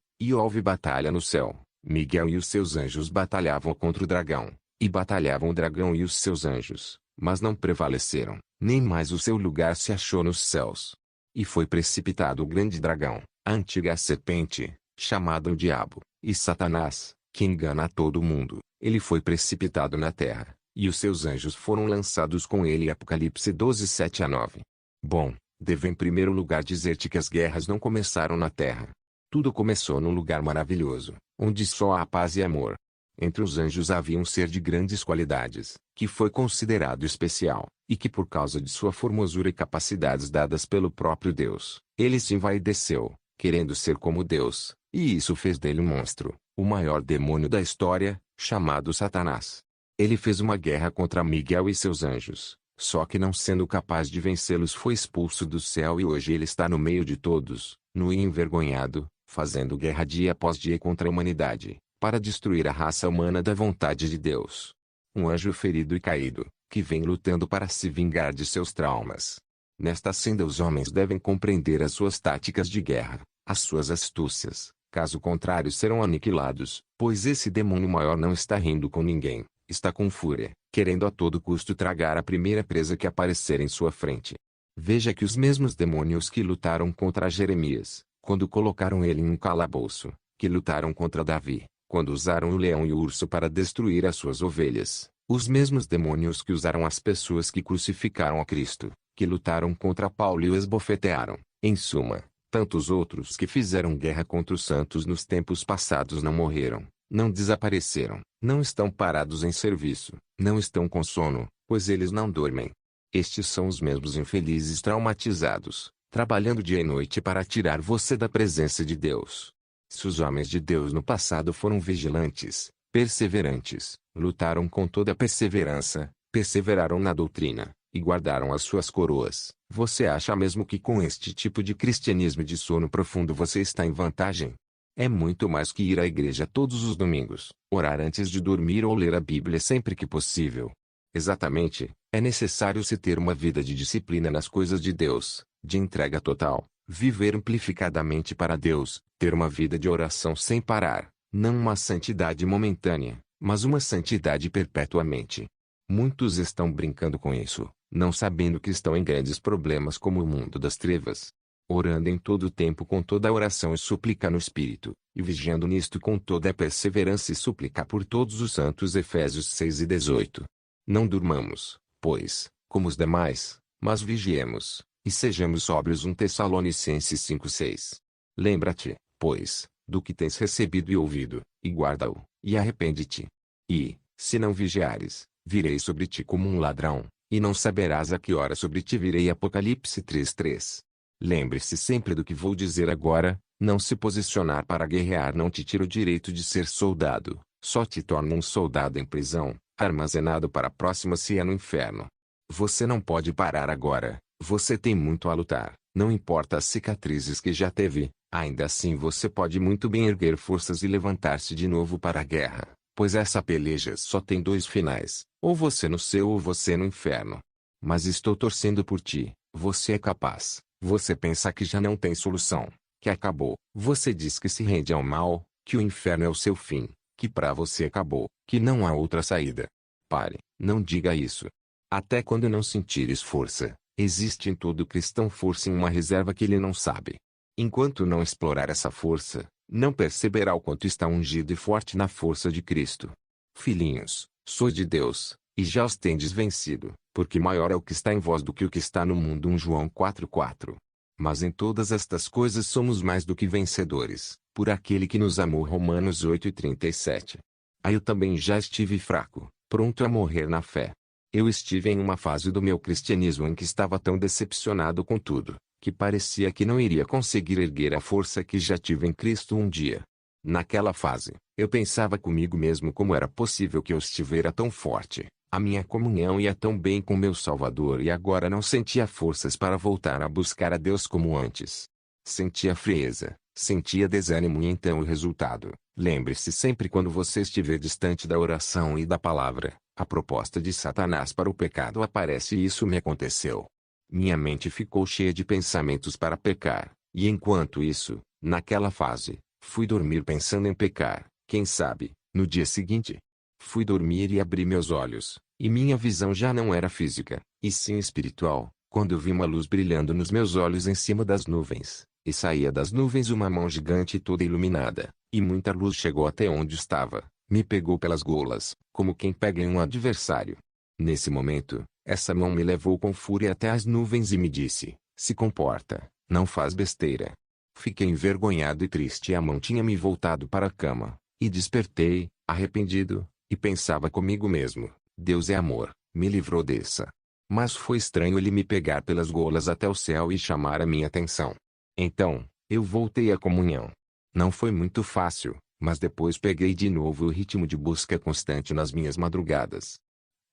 no céu, Miguel e os seus anjos batalhavam contra o dragão. E batalhavam o dragão e os seus anjos, mas não prevaleceram, nem mais o seu lugar se achou nos céus. E foi precipitado o grande dragão, a antiga serpente, chamada o Diabo, e Satanás, que engana a todo mundo. Ele foi precipitado na terra, e os seus anjos foram lançados com ele. Apocalipse 12:7-9. Bom, devo em primeiro lugar dizer-te que as guerras não começaram na terra. Tudo começou num lugar maravilhoso, onde só há paz e amor. Entre os anjos havia um ser de grandes qualidades, que foi considerado especial, e que por causa de sua formosura e capacidades dadas pelo próprio Deus, ele se envaideceu, querendo ser como Deus, e isso fez dele um monstro, o maior demônio da história, chamado Satanás. Ele fez uma guerra contra Miguel e seus anjos, só que não sendo capaz de vencê-los foi expulso do céu e hoje ele está no meio de todos, nu e envergonhado, fazendo guerra dia após dia contra a humanidade, para destruir a raça humana da vontade de Deus. Um anjo ferido e caído, que vem lutando para se vingar de seus traumas. Nesta senda os homens devem compreender as suas táticas de guerra, as suas astúcias, caso contrário serão aniquilados, pois esse demônio maior não está rindo com ninguém, está com fúria, querendo a todo custo tragar a primeira presa que aparecer em sua frente. Veja que os mesmos demônios que lutaram contra Jeremias, quando colocaram ele em um calabouço, que lutaram contra Davi, quando usaram o leão e o urso para destruir as suas ovelhas, os mesmos demônios que usaram as pessoas que crucificaram a Cristo, que lutaram contra Paulo e o esbofetearam, em suma, tantos outros que fizeram guerra contra os santos nos tempos passados não morreram, não desapareceram, não estão parados em serviço, não estão com sono, pois eles não dormem. Estes são os mesmos infelizes traumatizados, trabalhando dia e noite para tirar você da presença de Deus. Se os homens de Deus no passado foram vigilantes, perseverantes, lutaram com toda a perseverança, perseveraram na doutrina, e guardaram as suas coroas, você acha mesmo que com este tipo de cristianismo de sono profundo você está em vantagem? É muito mais que ir à igreja todos os domingos, orar antes de dormir ou ler a Bíblia sempre que possível. Exatamente, é necessário se ter uma vida de disciplina nas coisas de Deus, de entrega total, viver amplificadamente para Deus, ter uma vida de oração sem parar, não uma santidade momentânea, mas uma santidade perpetuamente. Muitos estão brincando com isso, não sabendo que estão em grandes problemas como o mundo das trevas. Orando em todo o tempo com toda a oração e súplica no Espírito, e vigiando nisto com toda a perseverança e súplica por todos os santos. Efésios 6:18. Não durmamos, pois, como os demais, mas vigiemos, e sejamos sóbrios. 1 Tessalonicenses 5:6. Lembra-te, pois, do que tens recebido e ouvido, e guarda-o, e arrepende-te. E, se não vigiares, virei sobre ti como um ladrão, e não saberás a que hora sobre ti virei. Apocalipse 3:3. Lembre-se sempre do que vou dizer agora, não se posicionar para guerrear não te tira o direito de ser soldado, só te torna um soldado em prisão, armazenado para a próxima se é no inferno. Você não pode parar agora, você tem muito a lutar, não importa as cicatrizes que já teve, ainda assim você pode muito bem erguer forças e levantar-se de novo para a guerra, pois essa peleja só tem dois finais, ou você no céu ou você no inferno. Mas estou torcendo por ti, você é capaz. Você pensa que já não tem solução, que acabou. Você diz que se rende ao mal, que o inferno é o seu fim, que para você acabou, que não há outra saída. Pare, não diga isso. Até quando não sentires força, existe em todo cristão força em uma reserva que ele não sabe. Enquanto não explorar essa força, não perceberá o quanto está ungido e forte na força de Cristo. Filhinhos, sois de Deus, e já os tendes vencido, porque maior é o que está em vós do que o que está no mundo. 1 João 4:4. Mas em todas estas coisas somos mais do que vencedores, por aquele que nos amou. Romanos 8:37. Eu também já estive fraco, pronto a morrer na fé. Eu estive em uma fase do meu cristianismo em que estava tão decepcionado com tudo, que parecia que não iria conseguir erguer a força que já tive em Cristo um dia. Naquela fase, eu pensava comigo mesmo como era possível que eu estivera tão forte. A minha comunhão ia tão bem com meu Salvador e agora não sentia forças para voltar a buscar a Deus como antes. Sentia frieza, sentia desânimo e então o resultado. Lembre-se sempre quando você estiver distante da oração e da palavra, a proposta de Satanás para o pecado aparece e isso me aconteceu. Minha mente ficou cheia de pensamentos para pecar, e enquanto isso, naquela fase, fui dormir pensando em pecar, quem sabe, no dia seguinte. Fui dormir e abri meus olhos, e minha visão já não era física, e sim espiritual, quando eu vi uma luz brilhando nos meus olhos em cima das nuvens, e saía das nuvens uma mão gigante toda iluminada, e muita luz chegou até onde estava, me pegou pelas golas, como quem pega em um adversário. Nesse momento, essa mão me levou com fúria até as nuvens e me disse, se comporta, não faz besteira. Fiquei envergonhado e triste e a mão tinha me voltado para a cama, e despertei, arrependido, e pensava comigo mesmo: Deus é amor, me livrou dessa. Mas foi estranho ele me pegar pelas golas até o céu e chamar a minha atenção. Então, eu voltei à comunhão. Não foi muito fácil, mas depois peguei de novo o ritmo de busca constante nas minhas madrugadas.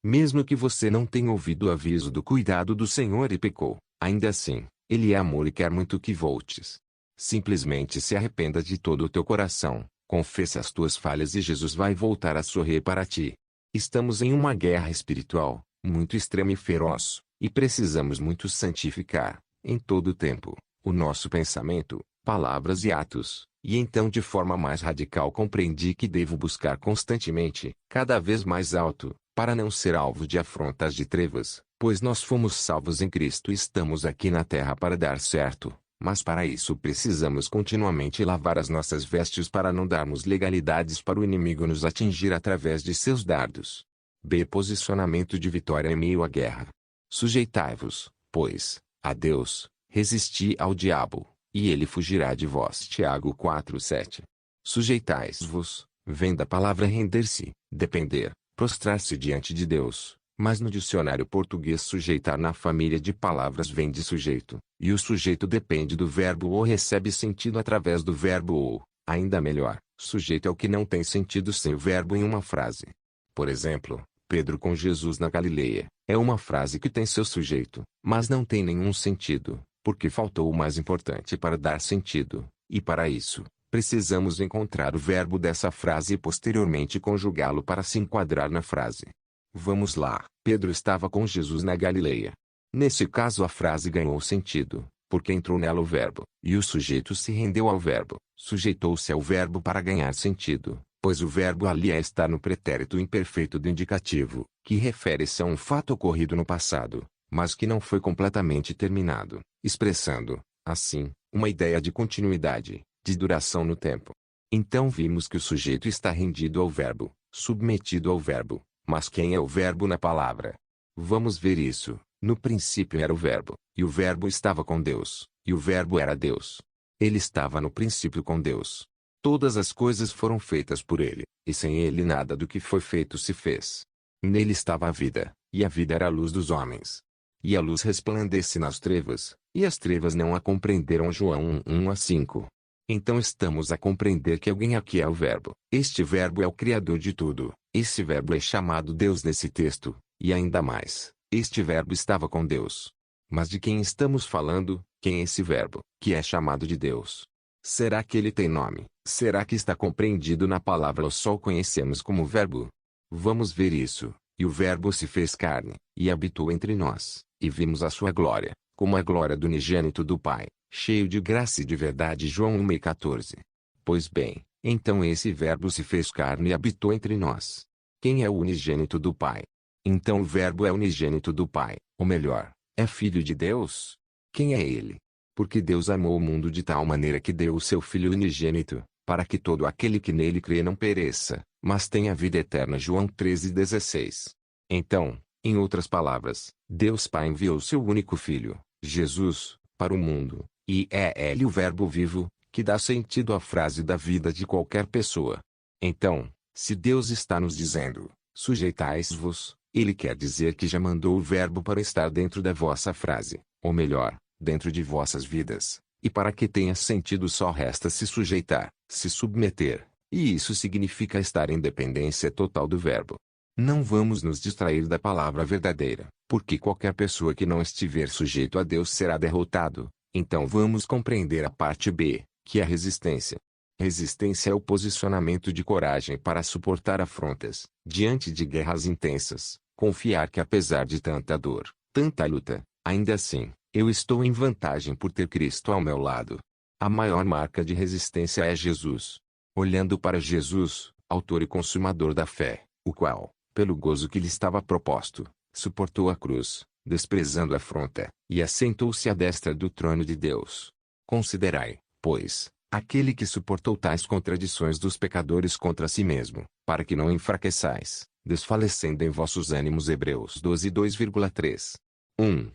Mesmo que você não tenha ouvido o aviso do cuidado do Senhor e pecou, ainda assim, Ele é amor e quer muito que voltes. Simplesmente se arrependa de todo o teu coração, confesse as tuas falhas e Jesus vai voltar a sorrir para ti. Estamos em uma guerra espiritual, muito extrema e feroz, e precisamos muito santificar, em todo o tempo, o nosso pensamento, palavras e atos, e então de forma mais radical compreendi que devo buscar constantemente, cada vez mais alto, para não ser alvo de afrontas de trevas, pois nós fomos salvos em Cristo e estamos aqui na terra para dar certo, mas para isso precisamos continuamente lavar as nossas vestes para não darmos legalidades para o inimigo nos atingir através de seus dardos. B. Posicionamento de vitória em meio à guerra. Sujeitai-vos, pois, a Deus, resisti ao diabo, e ele fugirá de vós. Tiago 4:7. Sujeitais-vos, vem da palavra render-se, depender, prostrar-se diante de Deus, mas no dicionário português sujeitar na família de palavras vem de sujeito, e o sujeito depende do verbo ou recebe sentido através do verbo ou, ainda melhor, sujeito é o que não tem sentido sem o verbo em uma frase. Por exemplo, Pedro com Jesus na Galileia, é uma frase que tem seu sujeito, mas não tem nenhum sentido, porque faltou o mais importante para dar sentido, e para isso, precisamos encontrar o verbo dessa frase e posteriormente conjugá-lo para se enquadrar na frase. Vamos lá, Pedro estava com Jesus na Galileia. Nesse caso a frase ganhou sentido, porque entrou nela o verbo, e o sujeito se rendeu ao verbo, sujeitou-se ao verbo para ganhar sentido, pois o verbo ali é estar no pretérito imperfeito do indicativo, que refere-se a um fato ocorrido no passado, mas que não foi completamente terminado, expressando, assim, uma ideia de continuidade, de duração no tempo. Então vimos que o sujeito está rendido ao verbo, submetido ao verbo, mas quem é o verbo na palavra? Vamos ver isso. No princípio era o verbo, e o verbo estava com Deus, e o verbo era Deus. Ele estava no princípio com Deus. Todas as coisas foram feitas por ele, e sem ele nada do que foi feito se fez. Nele estava a vida, e a vida era a luz dos homens. E a luz resplandece nas trevas, e as trevas não a compreenderam. João 1:1-5. Então estamos a compreender que alguém aqui é o verbo. Este verbo é o Criador de tudo. Esse verbo é chamado Deus nesse texto, e ainda mais, este verbo estava com Deus. Mas de quem estamos falando? Quem é esse verbo, que é chamado de Deus? Será que ele tem nome? Será que está compreendido na palavra ou só o conhecemos como verbo? Vamos ver isso. E o verbo se fez carne, e habitou entre nós, e vimos a sua glória, como a glória do unigênito do Pai, cheio de graça e de verdade. João 1:14. Pois bem, então esse verbo se fez carne e habitou entre nós. Quem é o unigênito do Pai? Então o verbo é unigênito do Pai, ou melhor, é filho de Deus? Quem é ele? Porque Deus amou o mundo de tal maneira que deu o seu Filho unigênito, para que todo aquele que nele crê não pereça, mas tenha vida eterna. João 13:16. Então, em outras palavras, Deus Pai enviou seu único Filho, Jesus, para o mundo, e é ele o verbo vivo, que dá sentido à frase da vida de qualquer pessoa. Então, se Deus está nos dizendo, sujeitais-vos, ele quer dizer que já mandou o verbo para estar dentro da vossa frase, ou melhor, dentro de vossas vidas, e para que tenha sentido só resta se sujeitar, se submeter, e isso significa estar em dependência total do verbo. Não vamos nos distrair da palavra verdadeira, porque qualquer pessoa que não estiver sujeito a Deus será derrotado. Então vamos compreender a parte B, que é a resistência. Resistência é o posicionamento de coragem para suportar afrontas, diante de guerras intensas, confiar que apesar de tanta dor, tanta luta, ainda assim, eu estou em vantagem por ter Cristo ao meu lado. A maior marca de resistência é Jesus. Olhando para Jesus, autor e consumador da fé, o qual, pelo gozo que lhe estava proposto, suportou a cruz, desprezando a afronta, e assentou-se à destra do trono de Deus. Considerai, pois, aquele que suportou tais contradições dos pecadores contra si mesmo, para que não enfraqueçais, desfalecendo em vossos ânimos. Hebreus 12:2,3. 1.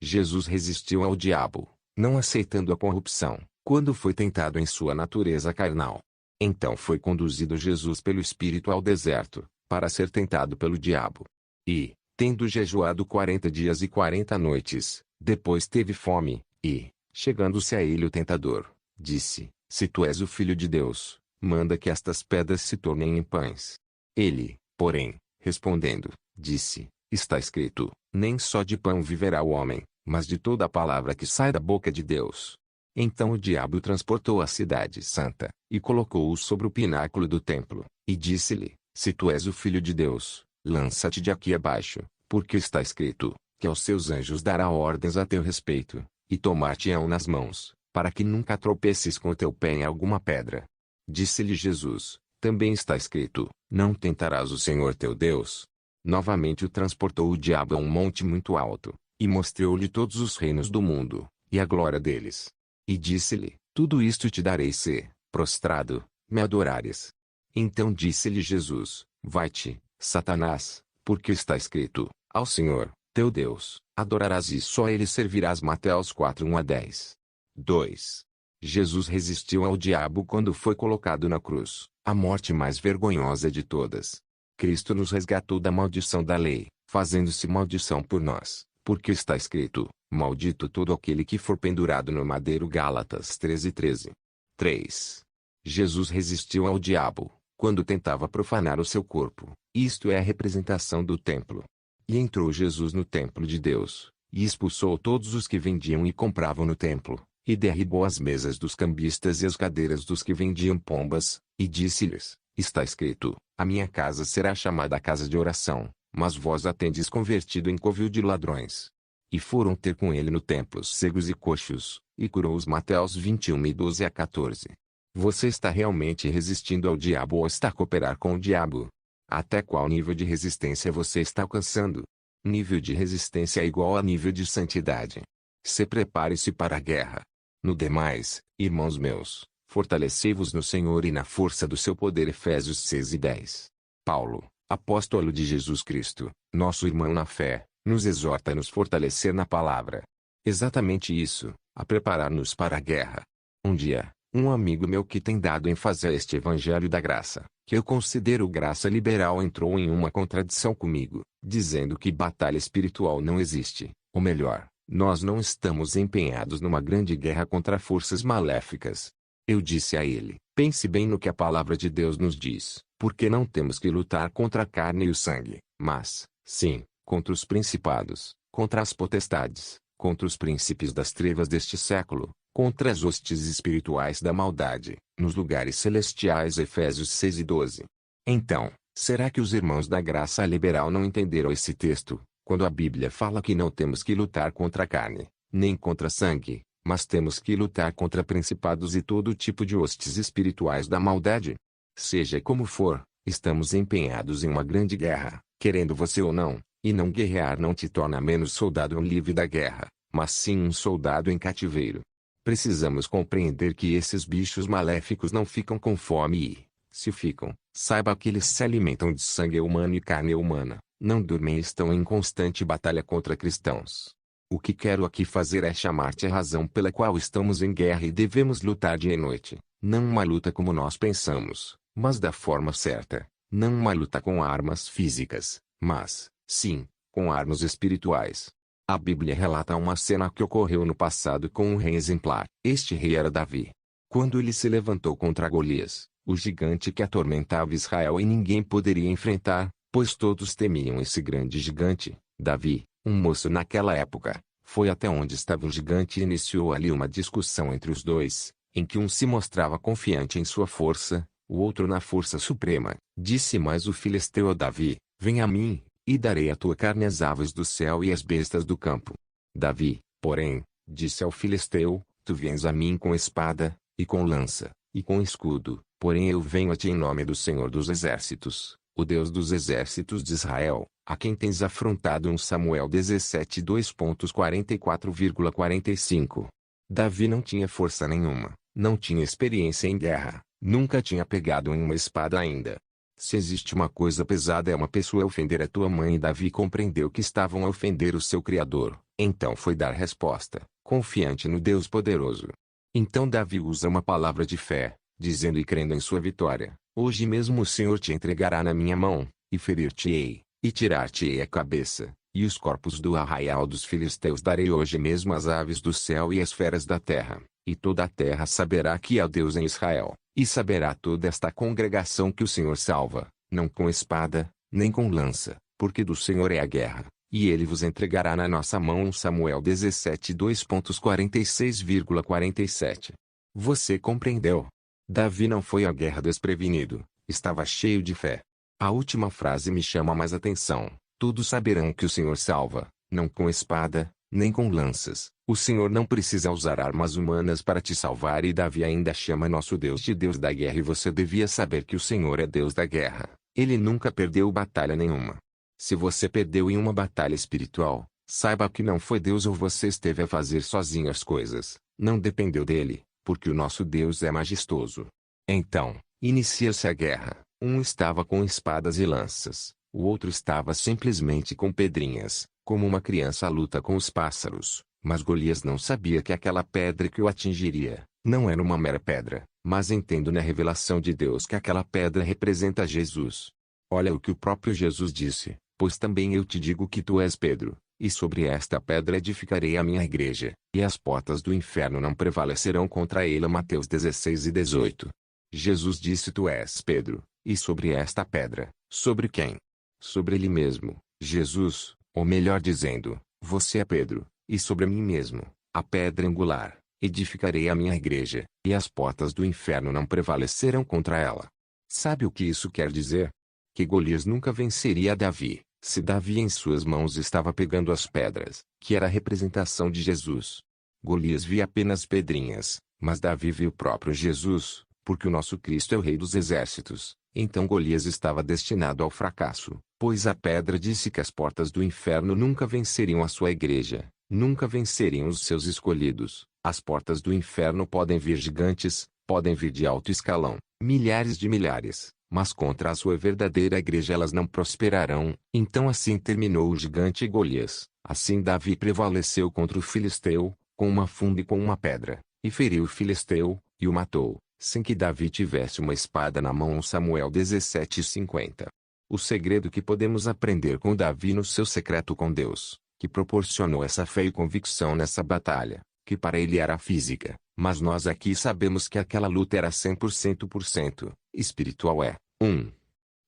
Jesus resistiu ao diabo, não aceitando a corrupção, quando foi tentado em sua natureza carnal. Então foi conduzido Jesus pelo Espírito ao deserto, para ser tentado pelo diabo. E, tendo jejuado 40 dias e 40 noites, depois teve fome, e, chegando-se a ele o tentador, disse: Se tu és o Filho de Deus, manda que estas pedras se tornem em pães. Ele, porém, respondendo, disse: Está escrito, nem só de pão viverá o homem, mas de toda a palavra que sai da boca de Deus. Então o diabo o transportou à cidade santa, e colocou-o sobre o pináculo do templo, e disse-lhe: Se tu és o Filho de Deus, lança-te de aqui abaixo, porque está escrito, que aos seus anjos dará ordens a teu respeito, e tomar-te-ão nas mãos, para que nunca tropeces com o teu pé em alguma pedra. Disse-lhe Jesus: Também está escrito, não tentarás o Senhor teu Deus. Novamente o transportou o diabo a um monte muito alto, e mostrou-lhe todos os reinos do mundo, e a glória deles. E disse-lhe: Tudo isto te darei se, prostrado, me adorares. Então disse-lhe Jesus: Vai-te, Satanás, porque está escrito, ao Senhor, teu Deus, adorarás e só a ele servirás. Mateus 4:1-10. 2. Jesus resistiu ao diabo quando foi colocado na cruz, a morte mais vergonhosa de todas. Cristo nos resgatou da maldição da lei, fazendo-se maldição por nós, porque está escrito, maldito todo aquele que for pendurado no madeiro. Gálatas 13:13. 3. Jesus resistiu ao diabo, quando tentava profanar o seu corpo, isto é a representação do templo. E entrou Jesus no templo de Deus, e expulsou todos os que vendiam e compravam no templo, e derribou as mesas dos cambistas e as cadeiras dos que vendiam pombas, e disse-lhes: Está escrito, a minha casa será chamada casa de oração, mas vós a tendes convertido em covil de ladrões. E foram ter com ele no templo cegos e coxos, e curou-os. Mateus 21:12-14. Você está realmente resistindo ao diabo ou está a cooperar com o diabo? Até qual nível de resistência você está alcançando? Nível de resistência é igual a nível de santidade. Se prepare-se para a guerra. No demais, irmãos meus, fortalecei-vos no Senhor e na força do seu poder. Efésios 6:10. Paulo, apóstolo de Jesus Cristo, nosso irmão na fé, nos exorta a nos fortalecer na palavra. Exatamente isso, a preparar-nos para a guerra. Um dia, um amigo meu que tem dado ênfase a este evangelho da graça, que eu considero graça liberal, entrou em uma contradição comigo, dizendo que batalha espiritual não existe, ou melhor, nós não estamos empenhados numa grande guerra contra forças maléficas. Eu disse a ele: pense bem no que a palavra de Deus nos diz, porque não temos que lutar contra a carne e o sangue, mas, sim, contra os principados, contra as potestades, contra os príncipes das trevas deste século, contra as hostes espirituais da maldade, nos lugares celestiais. Efésios 6:12. Então, será que os irmãos da graça liberal não entenderam esse texto, quando a Bíblia fala que não temos que lutar contra a carne, nem contra sangue, mas temos que lutar contra principados e todo tipo de hostes espirituais da maldade? Seja como for, estamos empenhados em uma grande guerra, querendo você ou não, e não guerrear não te torna menos soldado livre da guerra, mas sim um soldado em cativeiro. Precisamos compreender que esses bichos maléficos não ficam com fome e, se ficam, saiba que eles se alimentam de sangue humano e carne humana, não dormem e estão em constante batalha contra cristãos. O que quero aqui fazer é chamar-te a razão pela qual estamos em guerra e devemos lutar dia e noite, não uma luta como nós pensamos, mas da forma certa, não uma luta com armas físicas, mas, sim, com armas espirituais. A Bíblia relata uma cena que ocorreu no passado com um rei exemplar. Este rei era Davi. Quando ele se levantou contra Golias, o gigante que atormentava Israel e ninguém poderia enfrentar, pois todos temiam esse grande gigante, Davi, um moço naquela época, foi até onde estava o gigante e iniciou ali uma discussão entre os dois, em que um se mostrava confiante em sua força, o outro na força suprema. Disse mais o filisteu a Davi: Vem a mim, e darei a tua carne às aves do céu e às bestas do campo. Davi, porém, disse ao filisteu: Tu vens a mim com espada, e com lança, e com escudo, porém eu venho a ti em nome do Senhor dos Exércitos, o Deus dos Exércitos de Israel, a quem tens afrontado. 1 Samuel 17 2.44,45. Davi não tinha força nenhuma, não tinha experiência em guerra, nunca tinha pegado em uma espada ainda. Se existe uma coisa pesada é uma pessoa ofender a tua mãe, e Davi compreendeu que estavam a ofender o seu Criador, então foi dar resposta, confiante no Deus poderoso. Então Davi usa uma palavra de fé, dizendo e crendo em sua vitória: hoje mesmo o Senhor te entregará na minha mão, e ferir-te-ei, e tirar-te-ei a cabeça, e os corpos do arraial dos filisteus darei hoje mesmo às aves do céu e às feras da terra, e toda a terra saberá que há Deus em Israel, e saberá toda esta congregação que o Senhor salva, não com espada, nem com lança, porque do Senhor é a guerra, e ele vos entregará na nossa mão. Samuel 17 2.46,47. Você compreendeu? Davi não foi à guerra desprevenido, estava cheio de fé. A última frase me chama mais atenção. Todos saberão que o Senhor salva, não com espada, nem com lanças. O Senhor não precisa usar armas humanas para te salvar, e Davi ainda chama nosso Deus de Deus da guerra, e você devia saber que o Senhor é Deus da guerra. Ele nunca perdeu batalha nenhuma. Se você perdeu em uma batalha espiritual, saiba que não foi Deus ou você esteve a fazer sozinho as coisas. Não dependeu dele, porque o nosso Deus é majestoso. Então, inicia-se a guerra. Um estava com espadas e lanças, o outro estava simplesmente com pedrinhas, como uma criança luta com os pássaros. Mas Golias não sabia que aquela pedra que o atingiria, não era uma mera pedra, mas entendo na revelação de Deus que aquela pedra representa Jesus. Olha o que o próprio Jesus disse: pois também eu te digo que tu és Pedro, e sobre esta pedra edificarei a minha igreja, e as portas do inferno não prevalecerão contra ela. Mateus 16:18. Jesus disse: tu és Pedro, e sobre esta pedra, sobre quem? Sobre ele mesmo, Jesus, ou melhor dizendo, você é Pedro, e sobre mim mesmo, a pedra angular, edificarei a minha igreja, e as portas do inferno não prevalecerão contra ela. Sabe o que isso quer dizer? Que Golias nunca venceria Davi, se Davi em suas mãos estava pegando as pedras, que era a representação de Jesus. Golias via apenas pedrinhas, mas Davi viu o próprio Jesus, porque o nosso Cristo é o Rei dos Exércitos. Então Golias estava destinado ao fracasso, pois a pedra disse que as portas do inferno nunca venceriam a sua igreja, nunca venceriam os seus escolhidos. As portas do inferno podem vir gigantes, podem vir de alto escalão, milhares de milhares, mas contra a sua verdadeira igreja elas não prosperarão. Então assim terminou o gigante Golias. Assim Davi prevaleceu contra o filisteu, com uma funda e com uma pedra, e feriu o filisteu, e o matou, sem que Davi tivesse uma espada na mão. Samuel 17:50. O segredo que podemos aprender com Davi no seu secreto com Deus, que proporcionou essa fé e convicção nessa batalha, que para ele era física, mas nós aqui sabemos que aquela luta era 100% espiritual. 1.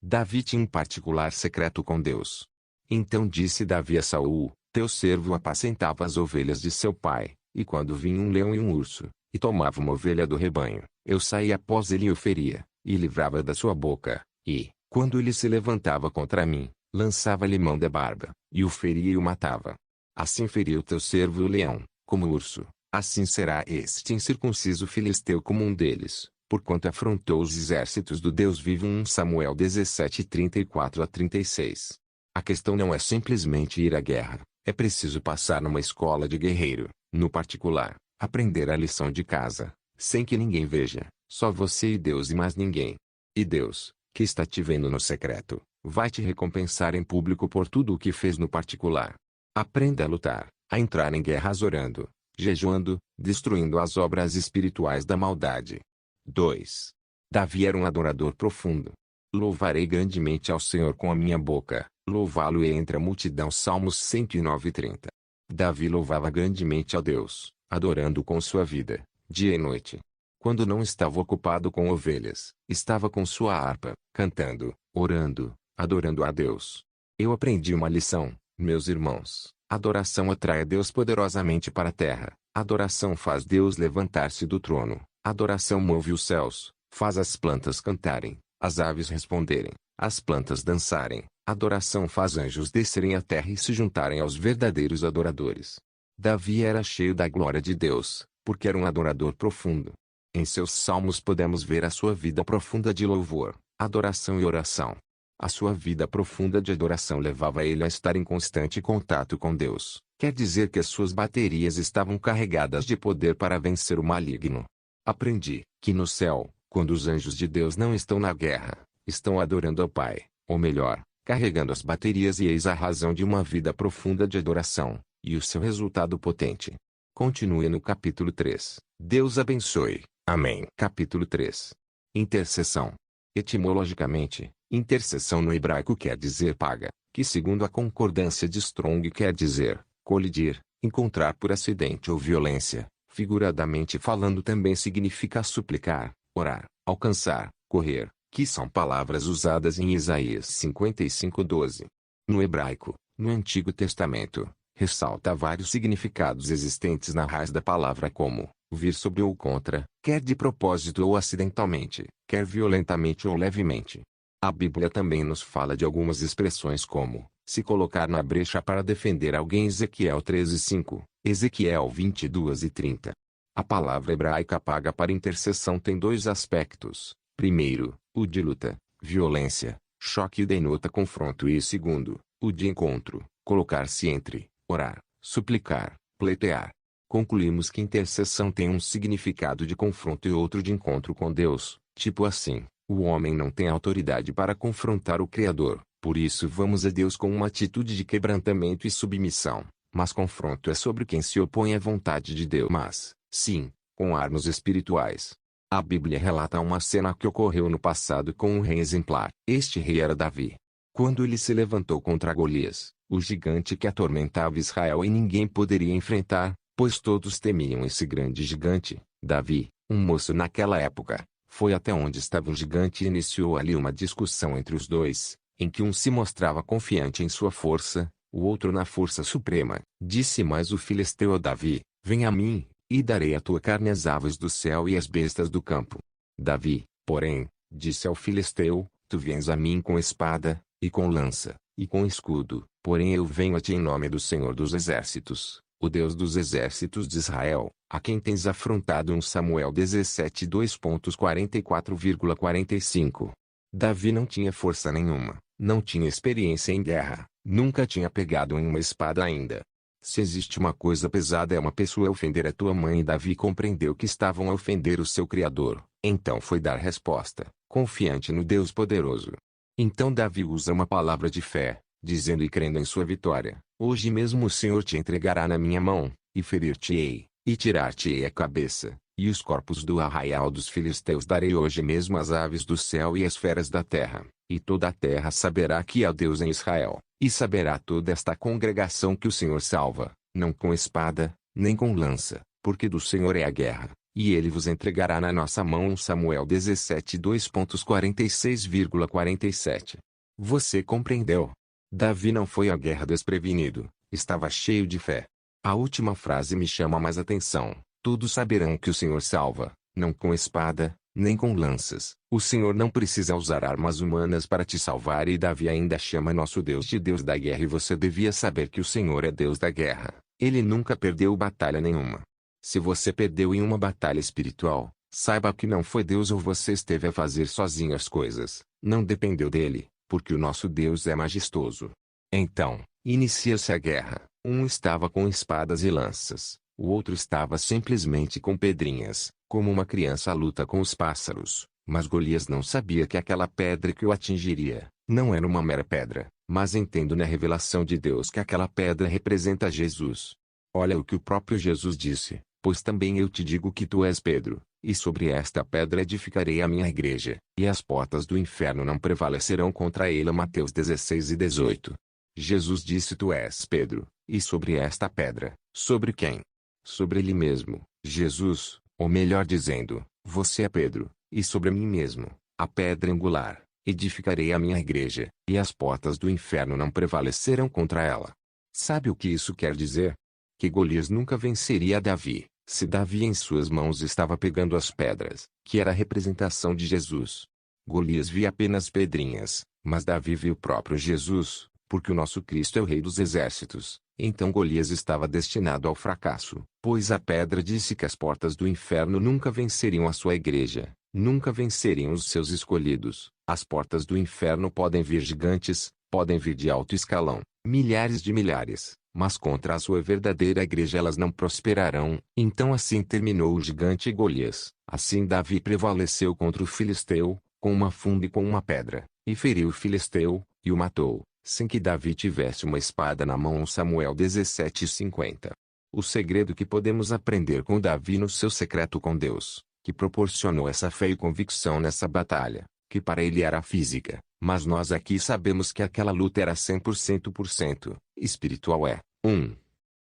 Davi tinha um particular secreto com Deus. Então disse Davi a Saul: teu servo apacentava as ovelhas de seu pai, e quando vinha um leão e um urso, e tomava uma ovelha do rebanho, eu saía após ele e o feria, e livrava da sua boca, e, quando ele se levantava contra mim, lançava-lhe mão da barba, e o feria e o matava. Assim feriu teu servo o leão, como o urso, assim será este incircunciso filisteu como um deles, porquanto afrontou os exércitos do Deus vivo. 1 Samuel 17:34-36. A questão não é simplesmente ir à guerra, é preciso passar numa escola de guerreiro, no particular, aprender a lição de casa, sem que ninguém veja, só você e Deus e mais ninguém. E Deus, que está te vendo no secreto, vai te recompensar em público por tudo o que fez no particular. Aprenda a lutar, a entrar em guerras orando, jejuando, destruindo as obras espirituais da maldade. 2. Davi era um adorador profundo. Louvarei grandemente ao Senhor com a minha boca, louvá-lo-ei entre a multidão. Salmos 109:30. Davi louvava grandemente a Deus, adorando com sua vida, dia e noite. Quando não estava ocupado com ovelhas, estava com sua harpa, cantando, orando, adorando a Deus. Eu aprendi uma lição, meus irmãos: adoração atrai a Deus poderosamente para a terra, adoração faz Deus levantar-se do trono, adoração move os céus, faz as plantas cantarem, as aves responderem, as plantas dançarem, adoração faz anjos descerem à terra e se juntarem aos verdadeiros adoradores. Davi era cheio da glória de Deus, porque era um adorador profundo. Em seus salmos podemos ver a sua vida profunda de louvor, adoração e oração. A sua vida profunda de adoração levava ele a estar em constante contato com Deus. Quer dizer que as suas baterias estavam carregadas de poder para vencer o maligno. Aprendi que no céu, quando os anjos de Deus não estão na guerra, estão adorando ao Pai, ou melhor, carregando as baterias, e eis a razão de uma vida profunda de adoração, e o seu resultado potente. Continue no capítulo 3. Deus abençoe. Amém. Capítulo 3. Intercessão. Etimologicamente, intercessão no hebraico quer dizer paga, que segundo a concordância de Strong quer dizer colidir, encontrar por acidente ou violência. Figuradamente falando também significa suplicar, orar, alcançar, correr, que são palavras usadas em Isaías 55:12. No hebraico, no Antigo Testamento, ressalta vários significados existentes na raiz da palavra como vir sobre ou contra, quer de propósito ou acidentalmente, quer violentamente ou levemente. A Bíblia também nos fala de algumas expressões como se colocar na brecha para defender alguém, Ezequiel 13:5, Ezequiel 22:30. A palavra hebraica paga para intercessão tem dois aspectos. Primeiro, o de luta, violência, choque, denota confronto, e segundo, o de encontro, colocar-se entre, orar, suplicar, pleitear. Concluímos que intercessão tem um significado de confronto e outro de encontro com Deus, tipo assim, o homem não tem autoridade para confrontar o Criador, por isso vamos a Deus com uma atitude de quebrantamento e submissão, mas confronto é sobre quem se opõe à vontade de Deus. Mas, sim, com armas espirituais. A Bíblia relata uma cena que ocorreu no passado com um rei exemplar. Este rei era Davi. Quando ele se levantou contra Golias, o gigante que atormentava Israel e ninguém poderia enfrentar, pois todos temiam esse grande gigante, Davi, um moço naquela época, foi até onde estava o gigante e iniciou ali uma discussão entre os dois, em que um se mostrava confiante em sua força, o outro na força suprema. Disse mais o filisteu a Davi: vem a mim, e darei a tua carne às aves do céu e às bestas do campo. Davi, porém, disse ao filisteu: tu vens a mim com espada, e com lança, e com escudo, porém eu venho a ti em nome do Senhor dos Exércitos, o Deus dos exércitos de Israel, a quem tens afrontado. 1 Samuel 17:2.44,45. Davi não tinha força nenhuma, não tinha experiência em guerra, nunca tinha pegado em uma espada ainda. Se existe uma coisa pesada é uma pessoa ofender a tua mãe, e Davi compreendeu que estavam a ofender o seu Criador, então foi dar resposta, confiante no Deus poderoso. Então Davi usa uma palavra de fé, dizendo e crendo em sua vitória: hoje mesmo o Senhor te entregará na minha mão, e ferir-te-ei, e tirar-te-ei a cabeça, e os corpos do arraial dos filisteus darei hoje mesmo às aves do céu e às feras da terra, e toda a terra saberá que há Deus em Israel, e saberá toda esta congregação que o Senhor salva, não com espada, nem com lança, porque do Senhor é a guerra, e ele vos entregará na nossa mão. 1 Samuel 17:2.46,47. Você compreendeu? Davi não foi à guerra desprevenido, estava cheio de fé. A última frase me chama mais atenção: todos saberão que o Senhor salva, não com espada, nem com lanças. O Senhor não precisa usar armas humanas para te salvar, e Davi ainda chama nosso Deus de Deus da guerra, e você devia saber que o Senhor é Deus da guerra. Ele nunca perdeu batalha nenhuma. Se você perdeu em uma batalha espiritual, saiba que não foi Deus ou você esteve a fazer sozinho as coisas, não dependeu dele, porque o nosso Deus é majestoso. Então, inicia-se a guerra. Um estava com espadas e lanças, o outro estava simplesmente com pedrinhas, como uma criança luta com os pássaros. Mas Golias não sabia que aquela pedra que o atingiria, não era uma mera pedra, mas entendo na revelação de Deus que aquela pedra representa Jesus. Olha o que o próprio Jesus disse: pois também eu te digo que tu és Pedro, e sobre esta pedra edificarei a minha igreja, e as portas do inferno não prevalecerão contra ela. Mateus 16:18. Jesus disse: tu és Pedro, e sobre esta pedra, sobre quem? Sobre ele mesmo, Jesus, ou melhor dizendo, você é Pedro, e sobre mim mesmo, a pedra angular, edificarei a minha igreja, e as portas do inferno não prevalecerão contra ela. Sabe o que isso quer dizer? Que Golias nunca venceria Davi, se Davi em suas mãos estava pegando as pedras, que era a representação de Jesus. Golias via apenas pedrinhas, mas Davi viu o próprio Jesus, porque o nosso Cristo é o Rei dos Exércitos. Então Golias estava destinado ao fracasso, pois a pedra disse que as portas do inferno nunca venceriam a sua igreja, nunca venceriam os seus escolhidos. As portas do inferno podem vir gigantes, podem vir de alto escalão, milhares de milhares, mas contra a sua verdadeira igreja elas não prosperarão. Então assim terminou o gigante Golias. Assim Davi prevaleceu contra o filisteu, com uma funda e com uma pedra, e feriu o filisteu, e o matou, sem que Davi tivesse uma espada na mão. Samuel 17:50. O segredo que podemos aprender com Davi no seu secreto com Deus, que proporcionou essa fé e convicção nessa batalha, que para ele era física, mas nós aqui sabemos que aquela luta era 100% espiritual. 1.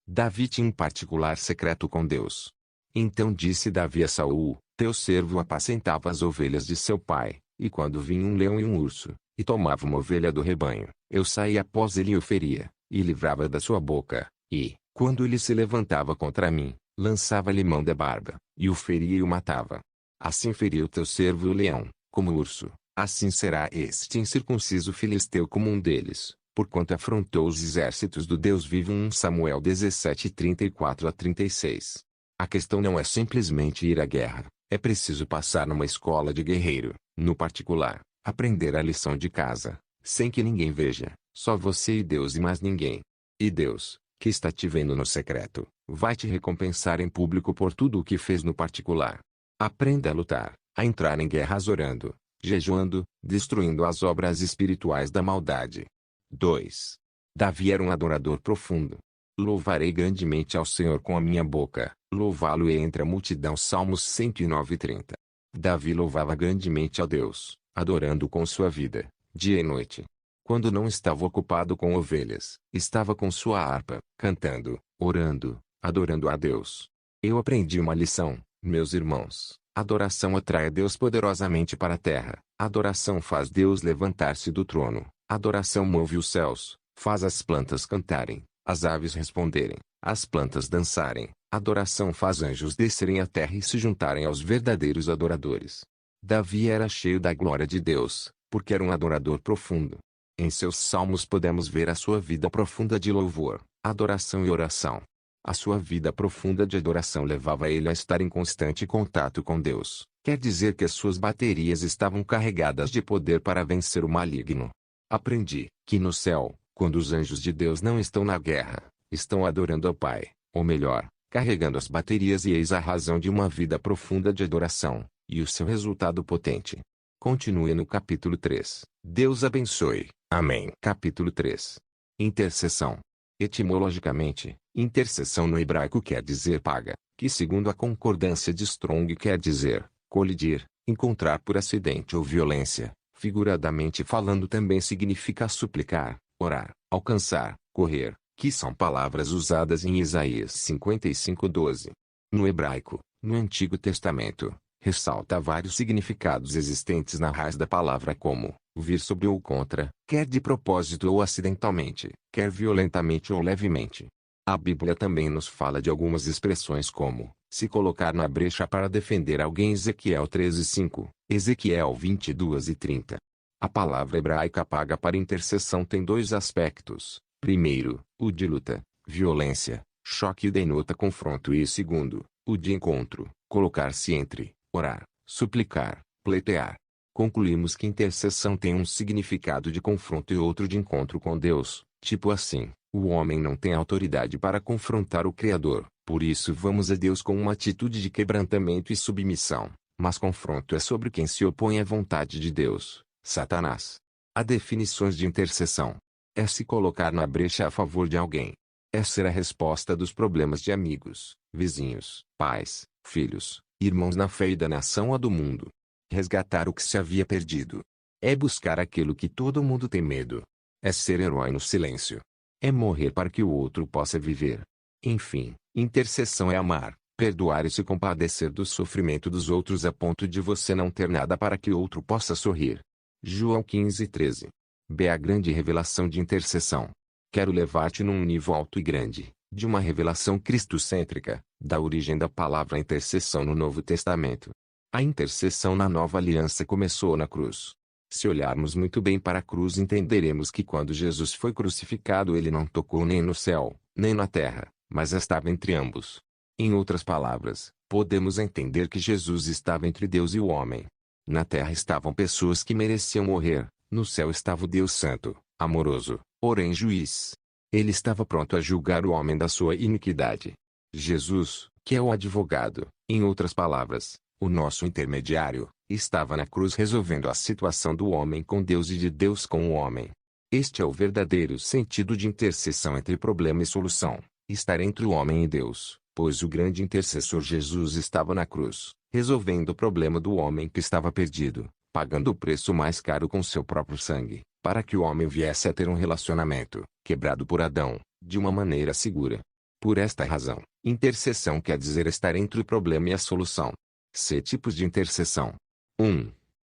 Davi tinha um particular secreto com Deus. Então disse Davi a Saul: teu servo apacentava as ovelhas de seu pai, e quando vinha um leão e um urso, e tomava uma ovelha do rebanho, eu saía após ele e o feria, e livrava da sua boca, e, quando ele se levantava contra mim, lançava-lhe mão da barba, e o feria e o matava. Assim feriu teu servo o leão, como o urso, assim será este incircunciso filisteu como um deles, porquanto afrontou os exércitos do Deus vivo. 1 Samuel 17:34-36. A questão não é simplesmente ir à guerra, é preciso passar numa escola de guerreiro, no particular, aprender a lição de casa, sem que ninguém veja, só você e Deus e mais ninguém. E Deus, que está te vendo no secreto, vai te recompensar em público por tudo o que fez no particular. Aprenda a lutar, a entrar em guerras orando, jejuando, destruindo as obras espirituais da maldade. 2. Davi era um adorador profundo. Louvarei grandemente ao Senhor com a minha boca, louvá-lo-ei entre a multidão. Salmos 109:30. Davi louvava grandemente a Deus, adorando com sua vida, dia e noite. Quando não estava ocupado com ovelhas, estava com sua harpa, cantando, orando, adorando a Deus. Eu aprendi uma lição, meus irmãos: adoração atrai a Deus poderosamente para a terra, adoração faz Deus levantar-se do trono, adoração move os céus, faz as plantas cantarem, as aves responderem, as plantas dançarem, adoração faz anjos descerem à terra e se juntarem aos verdadeiros adoradores. Davi era cheio da glória de Deus, porque era um adorador profundo. Em seus salmos podemos ver a sua vida profunda de louvor, adoração e oração. A sua vida profunda de adoração levava ele a estar em constante contato com Deus. Quer dizer que as suas baterias estavam carregadas de poder para vencer o maligno. Aprendi que no céu, quando os anjos de Deus não estão na guerra, estão adorando ao Pai, ou melhor, carregando as baterias, e eis a razão de uma vida profunda de adoração, e o seu resultado potente. Continue no capítulo 3. Deus abençoe. Amém. Capítulo 3. Intercessão. Etimologicamente, intercessão no hebraico quer dizer paga, que segundo a concordância de Strong quer dizer colidir, encontrar por acidente ou violência. Figuradamente falando também significa suplicar, orar, alcançar, correr, que são palavras usadas em Isaías 55:12. No hebraico, no Antigo Testamento, ressalta vários significados existentes na raiz da palavra, como vir sobre ou contra, quer de propósito ou acidentalmente, quer violentamente ou levemente. A Bíblia também nos fala de algumas expressões como se colocar na brecha para defender alguém. Ezequiel 13:5, Ezequiel 22:30. A palavra hebraica paga para intercessão tem dois aspectos. Primeiro, o de luta, violência, choque e denota confronto, e segundo, o de encontro, colocar-se entre, orar, suplicar, pleitear. Concluímos que intercessão tem um significado de confronto e outro de encontro com Deus, tipo assim: o homem não tem autoridade para confrontar o Criador, por isso vamos a Deus com uma atitude de quebrantamento e submissão, mas confronto é sobre quem se opõe à vontade de Deus, Satanás. Há definições de intercessão: é se colocar na brecha a favor de alguém, é ser a resposta dos problemas de amigos, vizinhos, pais, filhos, irmãos na fé e da nação ou do mundo. Resgatar o que se havia perdido. É buscar aquilo que todo mundo tem medo. É ser herói no silêncio. É morrer para que o outro possa viver. Enfim, intercessão é amar, perdoar e se compadecer do sofrimento dos outros a ponto de você não ter nada para que o outro possa sorrir. João 15:13. B. A grande revelação de intercessão. Quero levar-te num nível alto e grande, de uma revelação cristocêntrica, da origem da palavra intercessão no Novo Testamento. A intercessão na Nova Aliança começou na cruz. Se olharmos muito bem para a cruz, entenderemos que quando Jesus foi crucificado, ele não tocou nem no céu, nem na terra, mas estava entre ambos. Em outras palavras, podemos entender que Jesus estava entre Deus e o homem. Na terra estavam pessoas que mereciam morrer, no céu estava o Deus Santo, amoroso, porém juiz. Ele estava pronto a julgar o homem da sua iniquidade. Jesus, que é o advogado, em outras palavras, o nosso intermediário, estava na cruz resolvendo a situação do homem com Deus e de Deus com o homem. Este é o verdadeiro sentido de intercessão entre problema e solução, estar entre o homem e Deus, Pois o grande intercessor Jesus estava na cruz, resolvendo o problema do homem que estava perdido, pagando o preço mais caro com seu próprio sangue, para que o homem viesse a ter um relacionamento, quebrado por Adão, de uma maneira segura. Por esta razão, intercessão quer dizer estar entre o problema e a solução. C. Tipos de intercessão. 1.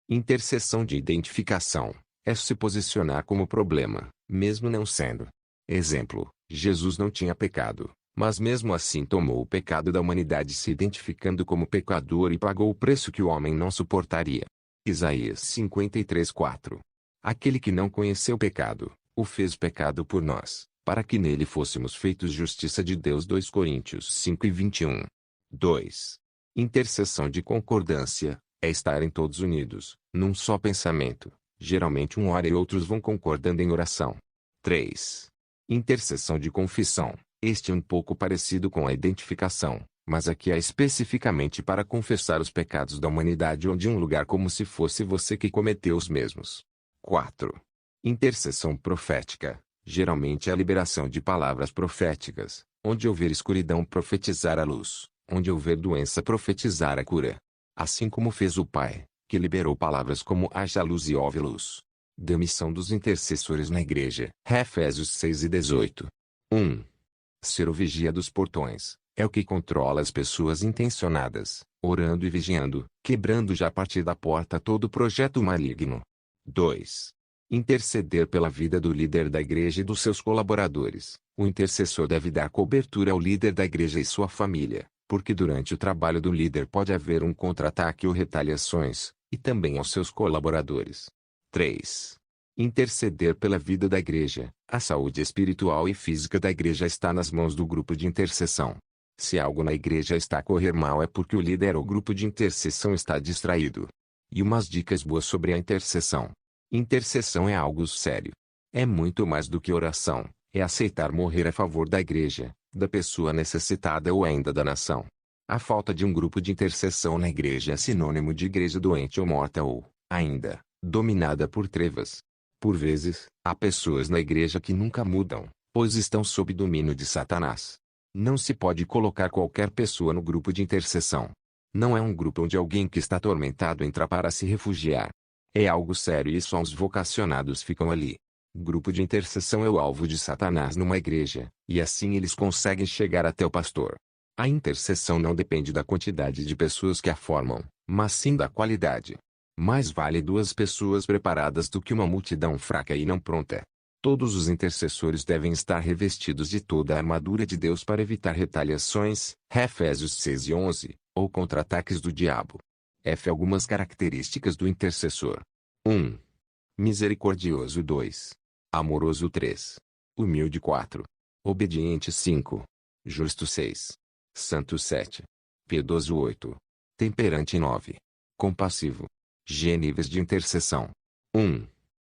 Intercessão de identificação. É se posicionar como problema, mesmo não sendo. Exemplo: Jesus não tinha pecado, mas mesmo assim tomou o pecado da humanidade se identificando como pecador e pagou o preço que o homem não suportaria. Isaías 53:4. Aquele que não conheceu pecado, o fez pecado por nós, para que nele fôssemos feitos justiça de Deus. 2 Coríntios 5:21. 2. Intercessão de concordância. É estarem todos unidos, num só pensamento. Geralmente um ora e outros vão concordando em oração. 3. Intercessão de confissão. Este é um pouco parecido com a identificação, mas aqui é especificamente para confessar os pecados da humanidade ou de um lugar como se fosse você que cometeu os mesmos. 4. Intercessão profética. Geralmente é a liberação de palavras proféticas, onde houver escuridão profetizar a luz, onde houver doença profetizar a cura. Assim como fez o Pai, que liberou palavras como haja luz e houve luz. Demissão dos intercessores na igreja. Efésios 6:18. 1. Ser o vigia dos portões. É o que controla as pessoas intencionadas, orando e vigiando, quebrando já a partir da porta todo projeto maligno. 2. Interceder pela vida do líder da igreja e dos seus colaboradores. O intercessor deve dar cobertura ao líder da igreja e sua família, porque durante o trabalho do líder pode haver um contra-ataque ou retaliações, e também aos seus colaboradores. 3. Interceder pela vida da igreja. A saúde espiritual e física da igreja está nas mãos do grupo de intercessão. Se algo na igreja está a correr mal é porque o líder ou grupo de intercessão está distraído. E umas dicas boas sobre a intercessão. Intercessão é algo sério. É muito mais do que oração, é aceitar morrer a favor da igreja, da pessoa necessitada ou ainda da nação. A falta de um grupo de intercessão na igreja é sinônimo de igreja doente ou morta ou, ainda, dominada por trevas. Por vezes, há pessoas na igreja que nunca mudam, pois estão sob domínio de Satanás. Não se pode colocar qualquer pessoa no grupo de intercessão. Não é um grupo onde alguém que está atormentado entra para se refugiar. É algo sério e só os vocacionados ficam ali. Grupo de intercessão é o alvo de Satanás numa igreja, e assim eles conseguem chegar até o pastor. A intercessão não depende da quantidade de pessoas que a formam, mas sim da qualidade. Mais vale 2 pessoas preparadas do que uma multidão fraca e não pronta. Todos os intercessores devem estar revestidos de toda a armadura de Deus para evitar retaliações, Efésios 6:11, ou contra-ataques do diabo. F. Algumas características do intercessor. 1. Misericordioso. 2. Amoroso. 3. Humilde. 4. Obediente. 5. Justo. 6. Santo. 7. Piedoso. 8. Temperante. 9. Compassivo. G. Níveis de intercessão. 1.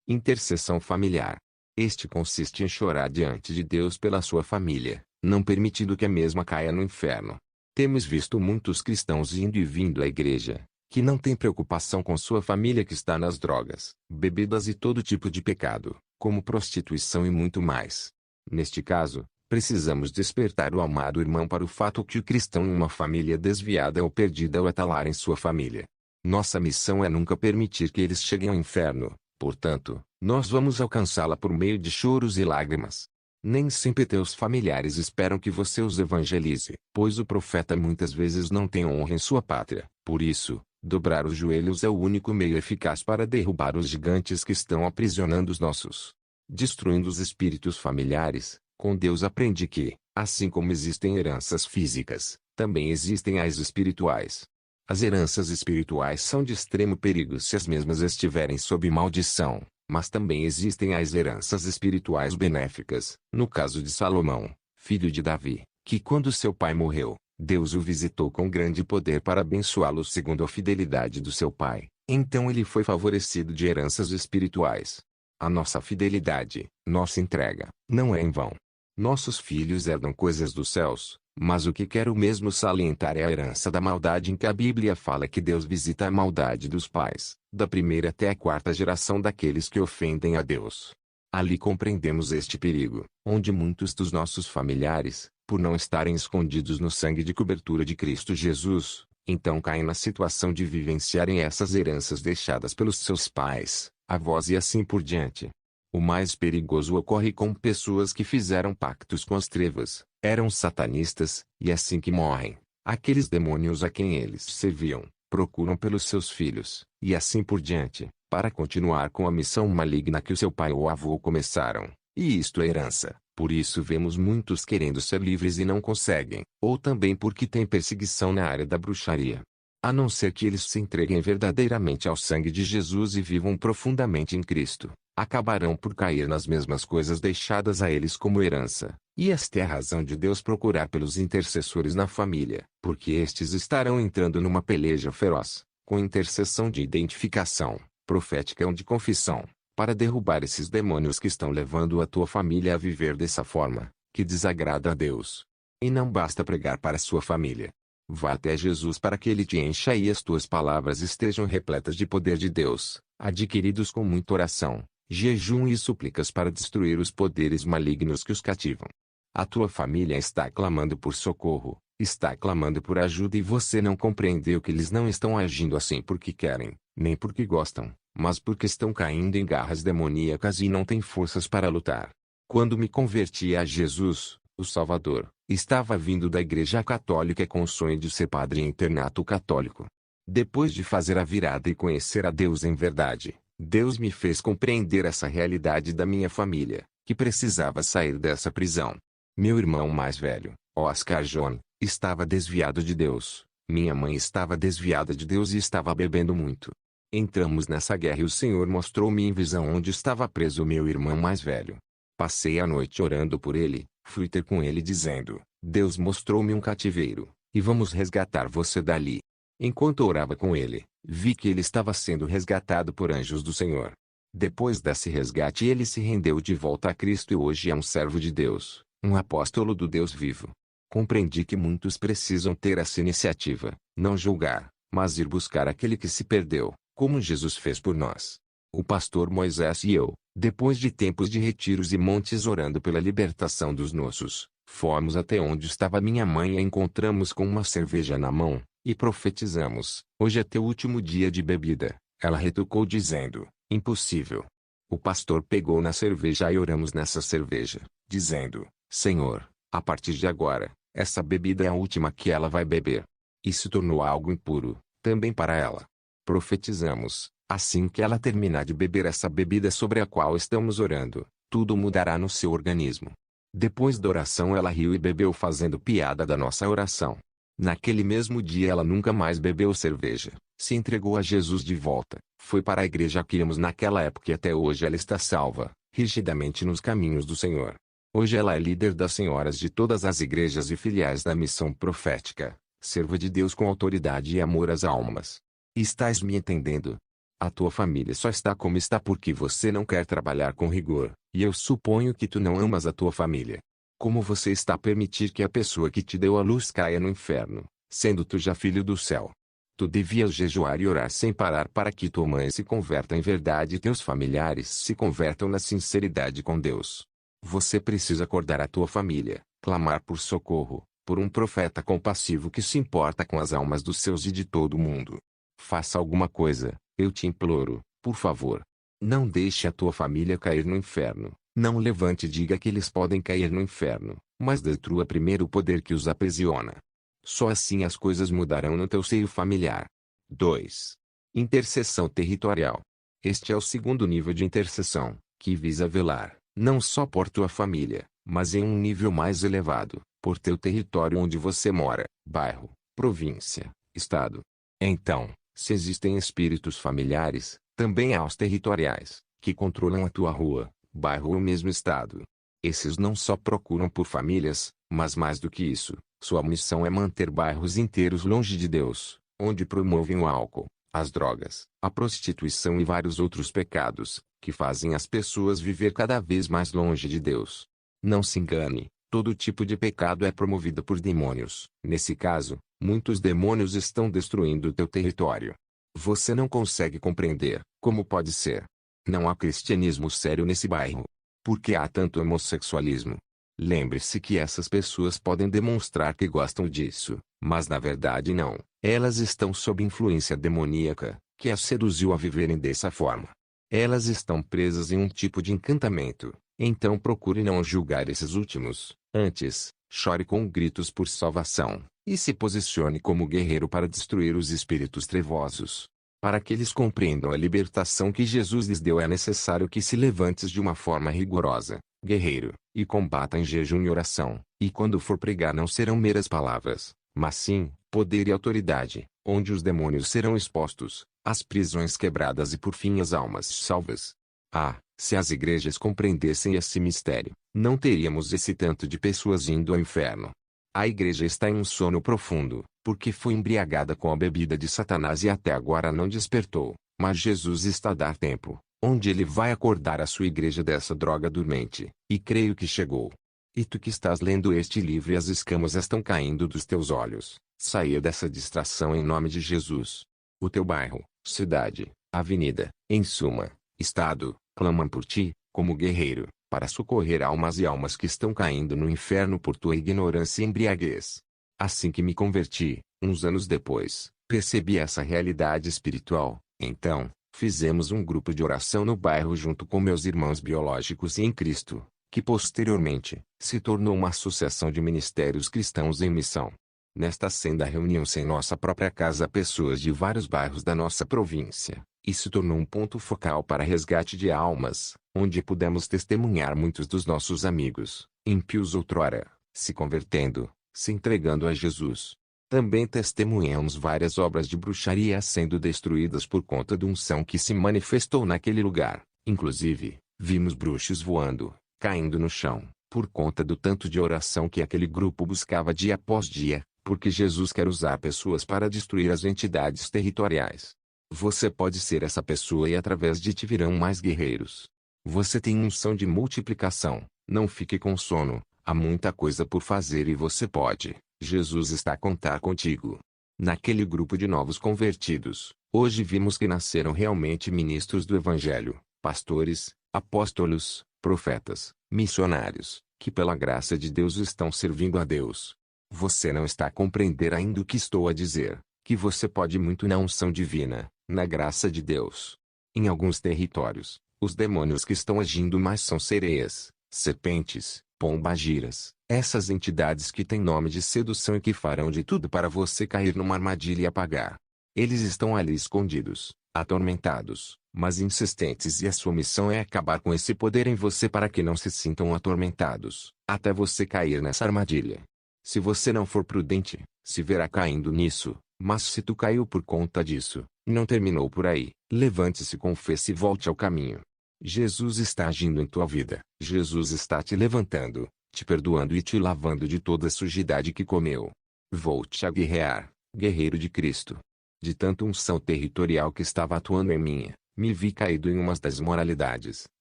Intercessão familiar. Este consiste em chorar diante de Deus pela sua família, não permitindo que a mesma caia no inferno. Temos visto muitos cristãos indo e vindo à igreja, que não têm preocupação com sua família que está nas drogas, bebidas e todo tipo de pecado, como prostituição e muito mais. Neste caso, precisamos despertar o amado irmão para o fato que o cristão em uma família desviada ou perdida o atalar em sua família. Nossa missão é nunca permitir que eles cheguem ao inferno, portanto, nós vamos alcançá-la por meio de choros e lágrimas. Nem sempre teus familiares esperam que você os evangelize, pois o profeta muitas vezes não tem honra em sua pátria. Por isso, dobrar os joelhos é o único meio eficaz para derrubar os gigantes que estão aprisionando os nossos. Destruindo os espíritos familiares, com Deus aprende que, assim como existem heranças físicas, também existem as espirituais. As heranças espirituais são de extremo perigo se as mesmas estiverem sob maldição, mas também existem as heranças espirituais benéficas. No caso de Salomão, filho de Davi, que quando seu pai morreu, Deus o visitou com grande poder para abençoá-lo segundo a fidelidade do seu pai. Então ele foi favorecido de heranças espirituais. A nossa fidelidade, nossa entrega, não é em vão. Nossos filhos herdam coisas dos céus, mas o que quero mesmo salientar é a herança da maldade em que a Bíblia fala que Deus visita a maldade dos pais, da primeira até a quarta geração daqueles que ofendem a Deus. Ali compreendemos este perigo, onde muitos dos nossos familiares, por não estarem escondidos no sangue de cobertura de Cristo Jesus, então caem na situação de vivenciarem essas heranças deixadas pelos seus pais, avós e assim por diante. O mais perigoso ocorre com pessoas que fizeram pactos com as trevas, eram satanistas, e assim que morrem, aqueles demônios a quem eles serviam, procuram pelos seus filhos, e assim por diante, para continuar com a missão maligna que o seu pai ou avô começaram. E isto é herança. Por isso vemos muitos querendo ser livres e não conseguem, ou também porque tem perseguição na área da bruxaria. A não ser que eles se entreguem verdadeiramente ao sangue de Jesus e vivam profundamente em Cristo, acabarão por cair nas mesmas coisas deixadas a eles como herança. E esta é a razão de Deus procurar pelos intercessores na família, porque estes estarão entrando numa peleja feroz, com intercessão de identificação, profética ou de confissão, para derrubar esses demônios que estão levando a tua família a viver dessa forma, que desagrada a Deus. E não basta pregar para a sua família. Vá até Jesus para que ele te encha e as tuas palavras estejam repletas de poder de Deus, adquiridos com muita oração, jejum e súplicas para destruir os poderes malignos que os cativam. A tua família está clamando por socorro, está clamando por ajuda e você não compreendeu que eles não estão agindo assim porque querem, nem porque gostam, mas porque estão caindo em garras demoníacas e não têm forças para lutar. Quando me converti a Jesus, o Salvador, estava vindo da Igreja Católica com o sonho de ser padre em internato católico. Depois de fazer a virada e conhecer a Deus em verdade, Deus me fez compreender essa realidade da minha família, que precisava sair dessa prisão. Meu irmão mais velho, Oscar John, estava desviado de Deus. Minha mãe estava desviada de Deus e estava bebendo muito. Entramos nessa guerra e o Senhor mostrou-me em visão onde estava preso meu irmão mais velho. Passei a noite orando por ele, fui ter com ele dizendo, Deus mostrou-me um cativeiro, e vamos resgatar você dali. Enquanto orava com ele, vi que ele estava sendo resgatado por anjos do Senhor. Depois desse resgate ele se rendeu de volta a Cristo e hoje é um servo de Deus, um apóstolo do Deus vivo. Compreendi que muitos precisam ter essa iniciativa, não julgar, mas ir buscar aquele que se perdeu, como Jesus fez por nós. O pastor Moisés e eu, depois de tempos de retiros e montes orando pela libertação dos nossos, fomos até onde estava minha mãe e a encontramos com uma cerveja na mão, e profetizamos, hoje é teu último dia de bebida. Ela retrucou dizendo, impossível. O pastor pegou na cerveja e oramos nessa cerveja, dizendo, Senhor, a partir de agora, essa bebida é a última que ela vai beber. E se tornou algo impuro, também para ela. Profetizamos, assim que ela terminar de beber essa bebida sobre a qual estamos orando, tudo mudará no seu organismo. Depois da oração ela riu e bebeu fazendo piada da nossa oração. Naquele mesmo dia ela nunca mais bebeu cerveja, se entregou a Jesus de volta, foi para a igreja que íamos naquela época e até hoje ela está salva, rigidamente nos caminhos do Senhor. Hoje ela é líder das senhoras de todas as igrejas e filiais da missão profética, serva de Deus com autoridade e amor às almas. Estás me entendendo? A tua família só está como está porque você não quer trabalhar com rigor, e eu suponho que tu não amas a tua família. Como você está a permitir que a pessoa que te deu a luz caia no inferno, sendo tu já filho do céu? Tu devias jejuar e orar sem parar para que tua mãe se converta em verdade e teus familiares se convertam na sinceridade com Deus. Você precisa acordar a tua família, clamar por socorro, por um profeta compassivo que se importa com as almas dos seus e de todo o mundo. Faça alguma coisa, eu te imploro, por favor. Não deixe a tua família cair no inferno. Não levante e diga que eles podem cair no inferno, mas destrua primeiro o poder que os aprisiona. Só assim as coisas mudarão no teu seio familiar. 2. Intercessão territorial. Este é o segundo nível de intercessão, que visa velar, não só por tua família, mas em um nível mais elevado, por teu território onde você mora, bairro, província, estado. Então, se existem espíritos familiares, também há os territoriais, que controlam a tua rua, bairro ou mesmo estado. Esses não só procuram por famílias, mas mais do que isso, sua missão é manter bairros inteiros longe de Deus, onde promovem o álcool, as drogas, a prostituição e vários outros pecados, que fazem as pessoas viver cada vez mais longe de Deus. Não se engane, todo tipo de pecado é promovido por demônios. Nesse caso, muitos demônios estão destruindo o teu território. Você não consegue compreender, como pode ser. Não há cristianismo sério nesse bairro. Por que há tanto homossexualismo? Lembre-se que essas pessoas podem demonstrar que gostam disso, mas na verdade não. Elas estão sob influência demoníaca, que as seduziu a viverem dessa forma. Elas estão presas em um tipo de encantamento. Então procure não julgar esses últimos. Antes, chore com gritos por salvação, e se posicione como guerreiro para destruir os espíritos trevosos. Para que eles compreendam a libertação que Jesus lhes deu, é necessário que se levantes de uma forma rigorosa, guerreiro, e combata em jejum e oração. E quando for pregar, não serão meras palavras, mas sim, poder e autoridade, onde os demônios serão expostos, as prisões quebradas e por fim as almas salvas. Ah, se as igrejas compreendessem esse mistério, não teríamos esse tanto de pessoas indo ao inferno. A igreja está em um sono profundo, porque foi embriagada com a bebida de Satanás e até agora não despertou. Mas Jesus está a dar tempo, onde ele vai acordar a sua igreja dessa droga dormente, e creio que chegou. E tu que estás lendo este livro e as escamas estão caindo dos teus olhos, saia dessa distração em nome de Jesus. O teu bairro, cidade, avenida, em suma, estado, clamam por ti, como guerreiro, para socorrer almas e almas que estão caindo no inferno por tua ignorância e embriaguez. Assim que me converti, uns anos depois, percebi essa realidade espiritual. Então, fizemos um grupo de oração no bairro junto com meus irmãos biológicos e em Cristo, que posteriormente se tornou uma associação de ministérios cristãos em missão. Nesta senda reuniam-se em nossa própria casa pessoas de vários bairros da nossa província, e se tornou um ponto focal para resgate de almas, onde pudemos testemunhar muitos dos nossos amigos, ímpios outrora, se convertendo, se entregando a Jesus. Também testemunhamos várias obras de bruxaria sendo destruídas por conta da unção que se manifestou naquele lugar. Inclusive, vimos bruxos voando, caindo no chão, por conta do tanto de oração que aquele grupo buscava dia após dia, porque Jesus quer usar pessoas para destruir as entidades territoriais. Você pode ser essa pessoa e através de ti virão mais guerreiros. Você tem unção de multiplicação, não fique com sono, há muita coisa por fazer e você pode. Jesus está a contar contigo. Naquele grupo de novos convertidos, hoje vimos que nasceram realmente ministros do Evangelho, pastores, apóstolos, profetas, missionários, que pela graça de Deus estão servindo a Deus. Você não está a compreender ainda o que estou a dizer, que você pode muito na unção divina, na graça de Deus. Em alguns territórios, os demônios que estão agindo mais são sereias, serpentes, pombagiras, essas entidades que têm nome de sedução e que farão de tudo para você cair numa armadilha e apagar. Eles estão ali escondidos, atormentados, mas insistentes, e a sua missão é acabar com esse poder em você para que não se sintam atormentados, até você cair nessa armadilha. Se você não for prudente, se verá caindo nisso, mas se tu caiu por conta disso, não terminou por aí. Levante-se, confesse e volte ao caminho. Jesus está agindo em tua vida. Jesus está te levantando, te perdoando e te lavando de toda a sujidade que comeu. Volte a guerrear, guerreiro de Cristo. De tanta unção territorial que estava atuando em mim, me vi caído em umas das moralidades,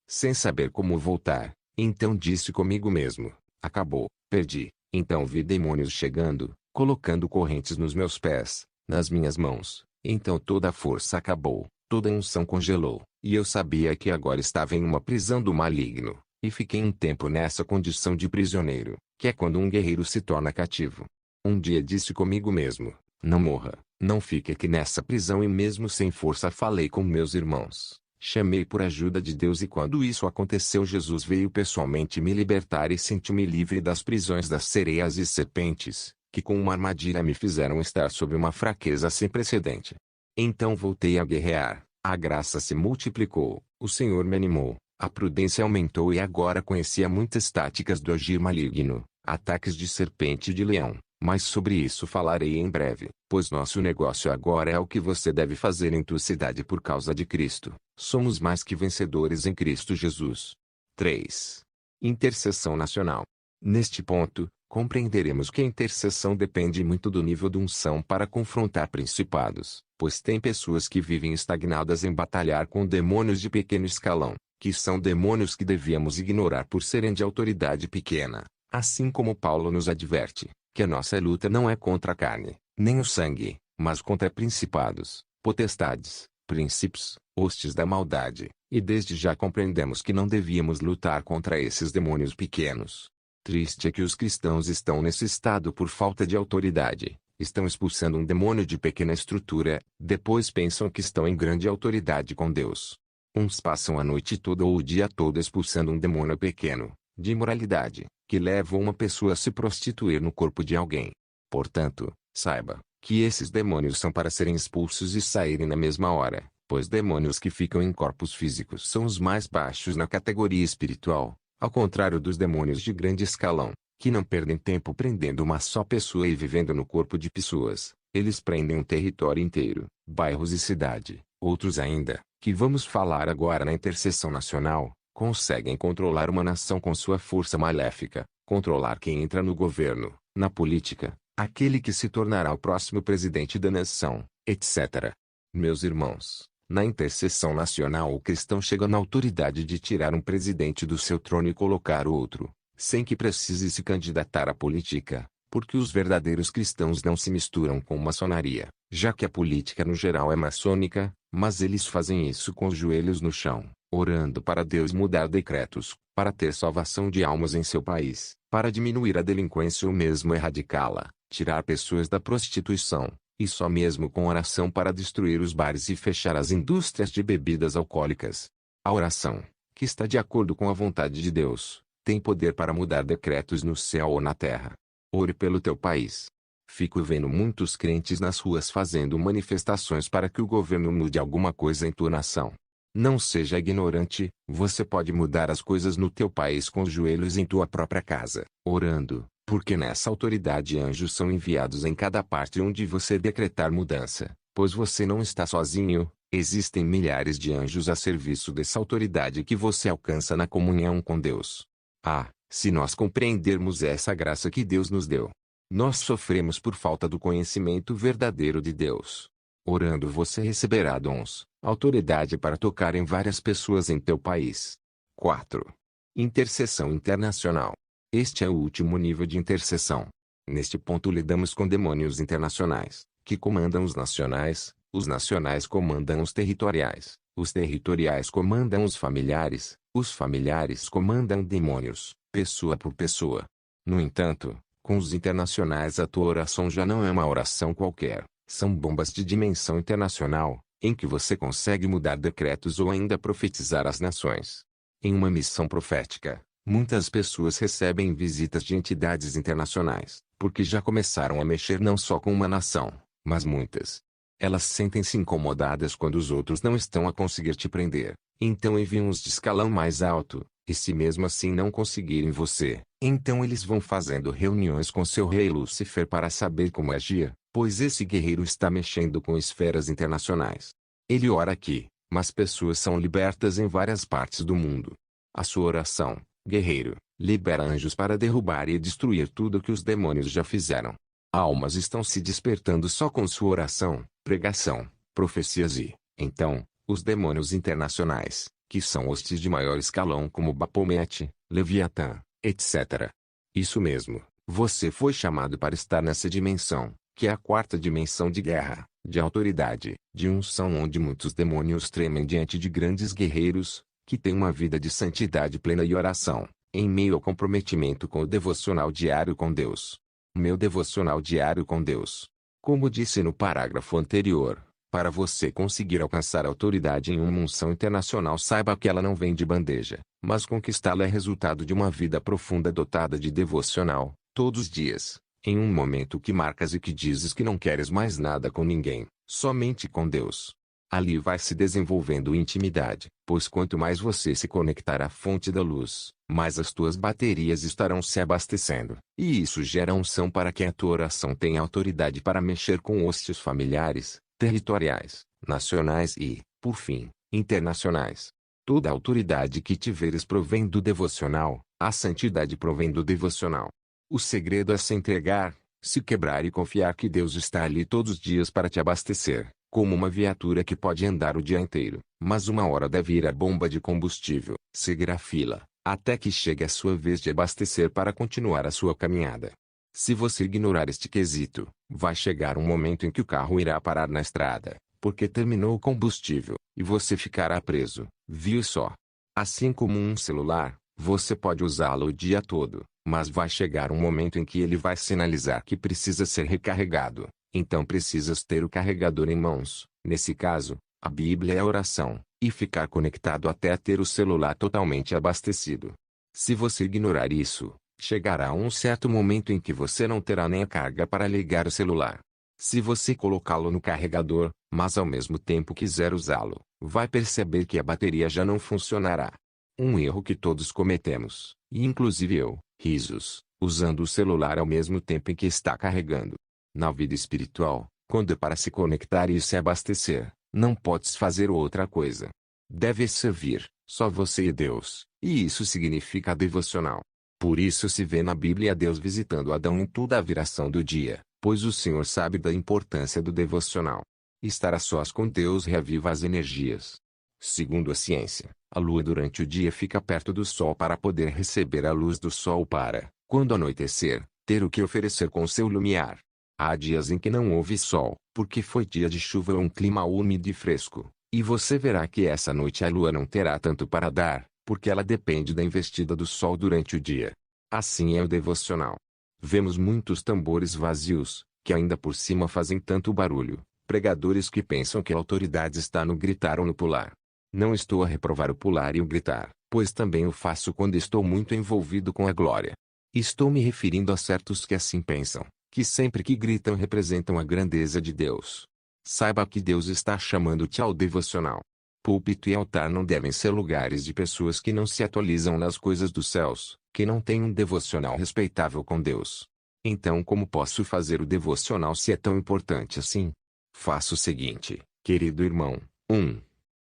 sem saber como voltar. Então disse comigo mesmo: acabou, perdi. Então vi demônios chegando, colocando correntes nos meus pés, nas minhas mãos. Então toda a força acabou, toda a unção congelou, e eu sabia que agora estava em uma prisão do maligno, e fiquei um tempo nessa condição de prisioneiro, que é quando um guerreiro se torna cativo. Um dia disse comigo mesmo: não morra, não fique aqui nessa prisão, e mesmo sem força falei com meus irmãos. Chamei por ajuda de Deus, e quando isso aconteceu, Jesus veio pessoalmente me libertar e senti-me livre das prisões das sereias e serpentes, que com uma armadilha me fizeram estar sob uma fraqueza sem precedente. Então voltei a guerrear, a graça se multiplicou, o Senhor me animou, a prudência aumentou e agora conhecia muitas táticas do agir maligno, ataques de serpente e de leão. Mas sobre isso falarei em breve, pois nosso negócio agora é o que você deve fazer em tua cidade por causa de Cristo. Somos mais que vencedores em Cristo Jesus. 3. Intercessão nacional. Neste ponto, compreenderemos que a intercessão depende muito do nível de unção para confrontar principados, pois tem pessoas que vivem estagnadas em batalhar com demônios de pequeno escalão, que são demônios que devíamos ignorar por serem de autoridade pequena, assim como Paulo nos adverte que a nossa luta não é contra a carne, nem o sangue, mas contra principados, potestades, princípios, hostes da maldade, E desde já compreendemos que não devíamos lutar contra esses demônios pequenos. Triste é que os cristãos estão nesse estado por falta de autoridade. Estão expulsando um demônio de pequena estrutura, depois pensam que estão em grande autoridade com Deus. Uns passam a noite toda ou o dia todo expulsando um demônio pequeno, de imoralidade, que leva uma pessoa a se prostituir no corpo de alguém. Portanto, saiba que esses demônios são para serem expulsos e saírem na mesma hora, pois demônios que ficam em corpos físicos são os mais baixos na categoria espiritual, ao contrário dos demônios de grande escalão, que não perdem tempo prendendo uma só pessoa e vivendo no corpo de pessoas. Eles prendem um território inteiro, bairros e cidade. Outros ainda, que vamos falar agora na intercessão nacional, conseguem controlar uma nação com sua força maléfica, controlar quem entra no governo, na política, aquele que se tornará o próximo presidente da nação, etc. Meus irmãos, na intercessão nacional o cristão chega na autoridade de tirar um presidente do seu trono e colocar outro, sem que precise se candidatar à política, porque os verdadeiros cristãos não se misturam com maçonaria, já que a política no geral é maçônica, mas eles fazem isso com os joelhos no chão, orando para Deus mudar decretos, para ter salvação de almas em seu país, para diminuir a delinquência ou mesmo erradicá-la, tirar pessoas da prostituição, e só mesmo com oração para destruir os bares e fechar as indústrias de bebidas alcoólicas. A oração, que está de acordo com a vontade de Deus, tem poder para mudar decretos no céu ou na terra. Ore pelo teu país. Fico vendo muitos crentes nas ruas fazendo manifestações para que o governo mude alguma coisa em tua nação. Não seja ignorante, você pode mudar as coisas no teu país com os joelhos em tua própria casa, orando, porque nessa autoridade anjos são enviados em cada parte onde você decretar mudança, pois você não está sozinho, existem milhares de anjos a serviço dessa autoridade que você alcança na comunhão com Deus. Ah, se nós compreendermos essa graça que Deus nos deu. Nós sofremos por falta do conhecimento verdadeiro de Deus. Orando você receberá dons, autoridade para tocar em várias pessoas em teu país. 4. Intercessão internacional. Este é o último nível de intercessão. Neste ponto lidamos com demônios internacionais, que comandam os nacionais comandam os territoriais comandam os familiares comandam demônios, pessoa por pessoa. No entanto, com os internacionais a tua oração já não é uma oração qualquer, são bombas de dimensão internacional, em que você consegue mudar decretos ou ainda profetizar as nações. Em uma missão profética, muitas pessoas recebem visitas de entidades internacionais, porque já começaram a mexer não só com uma nação, mas muitas. Elas sentem-se incomodadas quando os outros não estão a conseguir te prender, então enviam os de escalão mais alto, e se mesmo assim não conseguirem você, então eles vão fazendo reuniões com seu rei Lúcifer para saber como agir, pois esse guerreiro está mexendo com esferas internacionais. Ele ora aqui, mas pessoas são libertas em várias partes do mundo. A sua oração, guerreiro, libera anjos para derrubar e destruir tudo o que os demônios já fizeram. Almas estão se despertando só com sua oração, pregação, profecias e, então, os demônios internacionais, que são hostes de maior escalão como Baphomet, Leviatã, etc. Isso mesmo, você foi chamado para estar nessa dimensão, que é a quarta dimensão de guerra, de autoridade, de unção onde muitos demônios tremem diante de grandes guerreiros, que têm uma vida de santidade plena e oração, em meio ao comprometimento com o devocional diário com Deus. Meu devocional diário com Deus. Como disse no parágrafo anterior, para você conseguir alcançar autoridade em uma unção internacional, saiba que ela não vem de bandeja, mas conquistá-la é resultado de uma vida profunda dotada de devocional, todos os dias, em um momento que marcas e que dizes que não queres mais nada com ninguém, somente com Deus. Ali vai se desenvolvendo intimidade, pois quanto mais você se conectar à fonte da luz, mais as tuas baterias estarão se abastecendo. E isso gera unção para que a tua oração tenha autoridade para mexer com hostes familiares, territoriais, nacionais e, por fim, internacionais. Toda a autoridade que tiveres provém do devocional, a santidade provém do devocional. O segredo é se entregar, se quebrar e confiar que Deus está ali todos os dias para te abastecer, como uma viatura que pode andar o dia inteiro, mas uma hora deve ir à bomba de combustível, seguir a fila, até que chegue a sua vez de abastecer para continuar a sua caminhada. Se você ignorar este quesito, vai chegar um momento em que o carro irá parar na estrada, porque terminou o combustível, e você ficará preso, viu só? Assim como um celular, você pode usá-lo o dia todo, mas vai chegar um momento em que ele vai sinalizar que precisa ser recarregado, então precisas ter o carregador em mãos, nesse caso, a Bíblia é a oração, e ficar conectado até ter o celular totalmente abastecido. Se você ignorar isso, chegará um certo momento em que você não terá nem a carga para ligar o celular. Se você colocá-lo no carregador, mas ao mesmo tempo quiser usá-lo, vai perceber que a bateria já não funcionará. Um erro que todos cometemos, e inclusive eu, risos, usando o celular ao mesmo tempo em que está carregando. Na vida espiritual, quando é para se conectar e se abastecer, não podes fazer outra coisa. Deve servir, só você e Deus, e isso significa devocional. Por isso se vê na Bíblia Deus visitando Adão em toda a viração do dia, pois o Senhor sabe da importância do devocional. Estar a sós com Deus reaviva as energias. Segundo a ciência, a lua durante o dia fica perto do sol para poder receber a luz do sol para, quando anoitecer, ter o que oferecer com seu lumiar. Há dias em que não houve sol, porque foi dia de chuva ou um clima úmido e fresco, e você verá que essa noite a lua não terá tanto para dar, porque ela depende da investida do sol durante o dia. Assim é o devocional. Vemos muitos tambores vazios, que ainda por cima fazem tanto barulho, pregadores que pensam que a autoridade está no gritar ou no pular. Não estou a reprovar o pular e o gritar, pois também o faço quando estou muito envolvido com a glória. Estou me referindo a certos que assim pensam, que sempre que gritam representam a grandeza de Deus. Saiba que Deus está chamando-te ao devocional. Púlpito e altar não devem ser lugares de pessoas que não se atualizam nas coisas dos céus, que não têm um devocional respeitável com Deus. Então como posso fazer o devocional se é tão importante assim? Faça o seguinte, querido irmão. 1.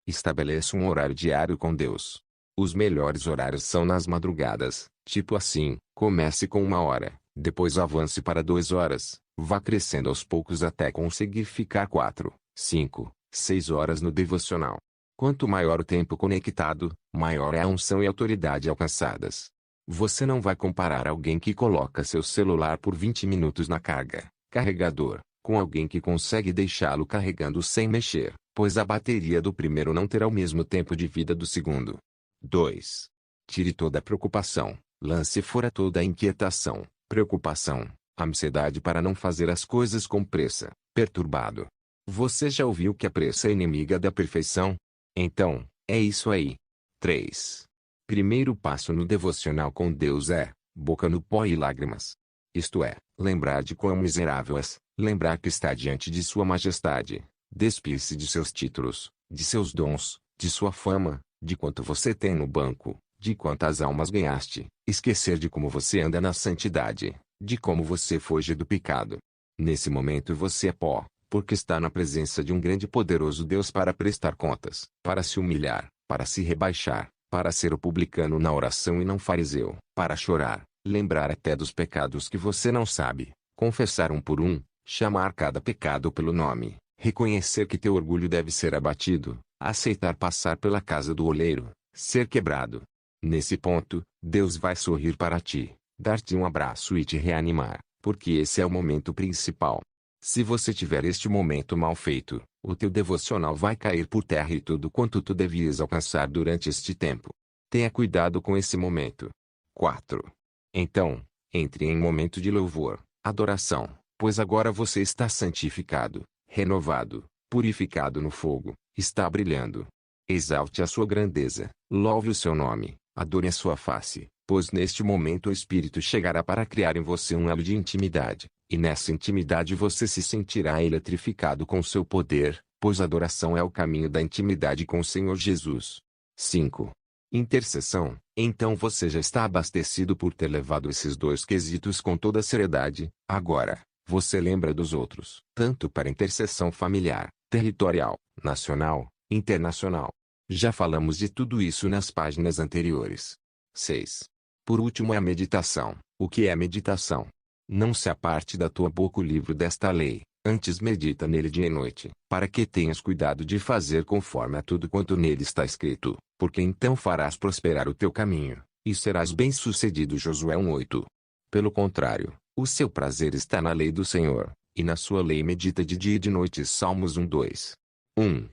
Estabeleça um horário diário com Deus. Os melhores horários são nas madrugadas, tipo assim, comece com 1 hora, depois avance para 2 horas, vá crescendo aos poucos até conseguir ficar 4, 5, 6 horas no devocional. Quanto maior o tempo conectado, maior é a unção e autoridade alcançadas. Você não vai comparar alguém que coloca seu celular por 20 minutos na carregador, com alguém que consegue deixá-lo carregando sem mexer, pois a bateria do primeiro não terá o mesmo tempo de vida do segundo. 2. Tire toda a preocupação, lance fora toda a inquietação, preocupação, ansiedade para não fazer as coisas com pressa, perturbado. Você já ouviu que a pressa é inimiga da perfeição? Então, é isso aí. 3. Primeiro passo no devocional com Deus é, boca no pó e lágrimas. Isto é, lembrar de quão miserável és, lembrar que está diante de Sua Majestade, despir-se de seus títulos, de seus dons, de sua fama, de quanto você tem no banco, de quantas almas ganhaste, esquecer de como você anda na santidade, de como você foge do pecado. Nesse momento você é pó, porque está na presença de um grande e poderoso Deus para prestar contas, para se humilhar, para se rebaixar, para ser o publicano na oração e não fariseu, para chorar, lembrar até dos pecados que você não sabe, confessar um por um, chamar cada pecado pelo nome, reconhecer que teu orgulho deve ser abatido, aceitar passar pela casa do oleiro, ser quebrado. Nesse ponto, Deus vai sorrir para ti, dar-te um abraço e te reanimar, porque esse é o momento principal. Se você tiver este momento mal feito, o teu devocional vai cair por terra e tudo quanto tu devias alcançar durante este tempo. Tenha cuidado com esse momento. 4. Então, entre em momento de louvor, adoração, pois agora você está santificado, renovado, purificado no fogo, está brilhando. Exalte a sua grandeza, louve o seu nome, adore a sua face, pois neste momento o Espírito chegará para criar em você um elo de intimidade, e nessa intimidade você se sentirá eletrificado com seu poder, pois a adoração é o caminho da intimidade com o Senhor Jesus. 5. Intercessão. Então você já está abastecido por ter levado esses dois quesitos com toda seriedade. Agora, você lembra dos outros, tanto para intercessão familiar, territorial, nacional, internacional. Já falamos de tudo isso nas páginas anteriores. 6. Por último é a meditação. O que é meditação? Não se aparte da tua boca o livro desta lei, antes medita nele dia e noite, para que tenhas cuidado de fazer conforme a tudo quanto nele está escrito, porque então farás prosperar o teu caminho, e serás bem-sucedido. Josué 1:8. Pelo contrário, o seu prazer está na lei do Senhor, e na sua lei medita de dia e de noite. Salmos 1:2. 1.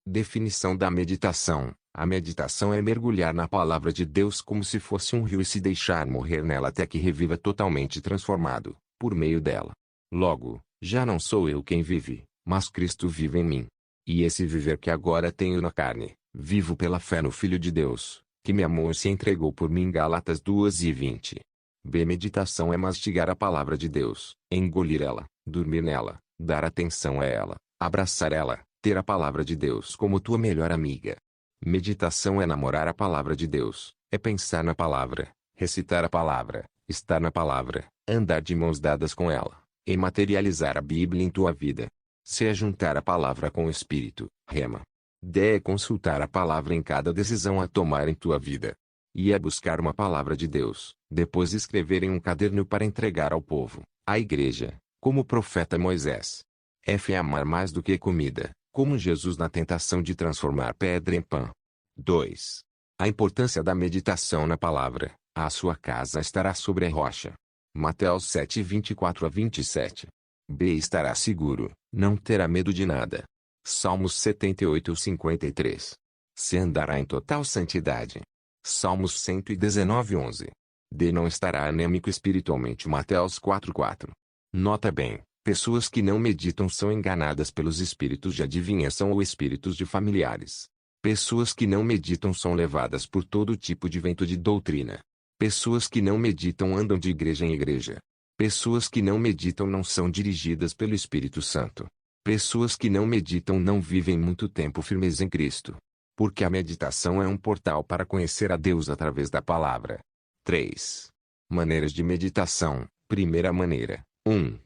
Definição da meditação. A meditação é mergulhar na palavra de Deus como se fosse um rio e se deixar morrer nela até que reviva totalmente transformado, por meio dela. Logo, já não sou eu quem vive, mas Cristo vive em mim. E esse viver que agora tenho na carne, vivo pela fé no Filho de Deus, que me amou e se entregou por mim. Gálatas 2:20. B. Meditação é mastigar a palavra de Deus, engolir ela, dormir nela, dar atenção a ela, abraçar ela, ter a palavra de Deus como tua melhor amiga. Meditação é namorar a palavra de Deus, é pensar na palavra, recitar a palavra, estar na palavra, andar de mãos dadas com ela, e materializar a Bíblia em tua vida. C é juntar a palavra com o Espírito, rema. D é consultar a palavra em cada decisão a tomar em tua vida. E é buscar uma palavra de Deus, depois escrever em um caderno para entregar ao povo, à igreja, como o profeta Moisés. F é amar mais do que comida, como Jesus na tentação de transformar pedra em pão. 2. A importância da meditação na palavra. A sua casa estará sobre a rocha. Mateus 7:24-27. B. Estará seguro, não terá medo de nada. Salmos 78:53. C. Andará em total santidade. Salmos 119:11. D. Não estará anêmico espiritualmente. Mateus 4:4. Nota bem, pessoas que não meditam são enganadas pelos espíritos de adivinhação ou espíritos de familiares. Pessoas que não meditam são levadas por todo tipo de vento de doutrina. Pessoas que não meditam andam de igreja em igreja. Pessoas que não meditam não são dirigidas pelo Espírito Santo. Pessoas que não meditam não vivem muito tempo firmes em Cristo. Porque a meditação é um portal para conhecer a Deus através da palavra. 3. Maneiras de meditação. Primeira maneira. 1.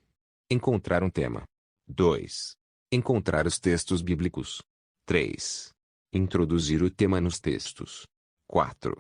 Encontrar um tema. 2. Encontrar os textos bíblicos. 3. Introduzir o tema nos textos. 4.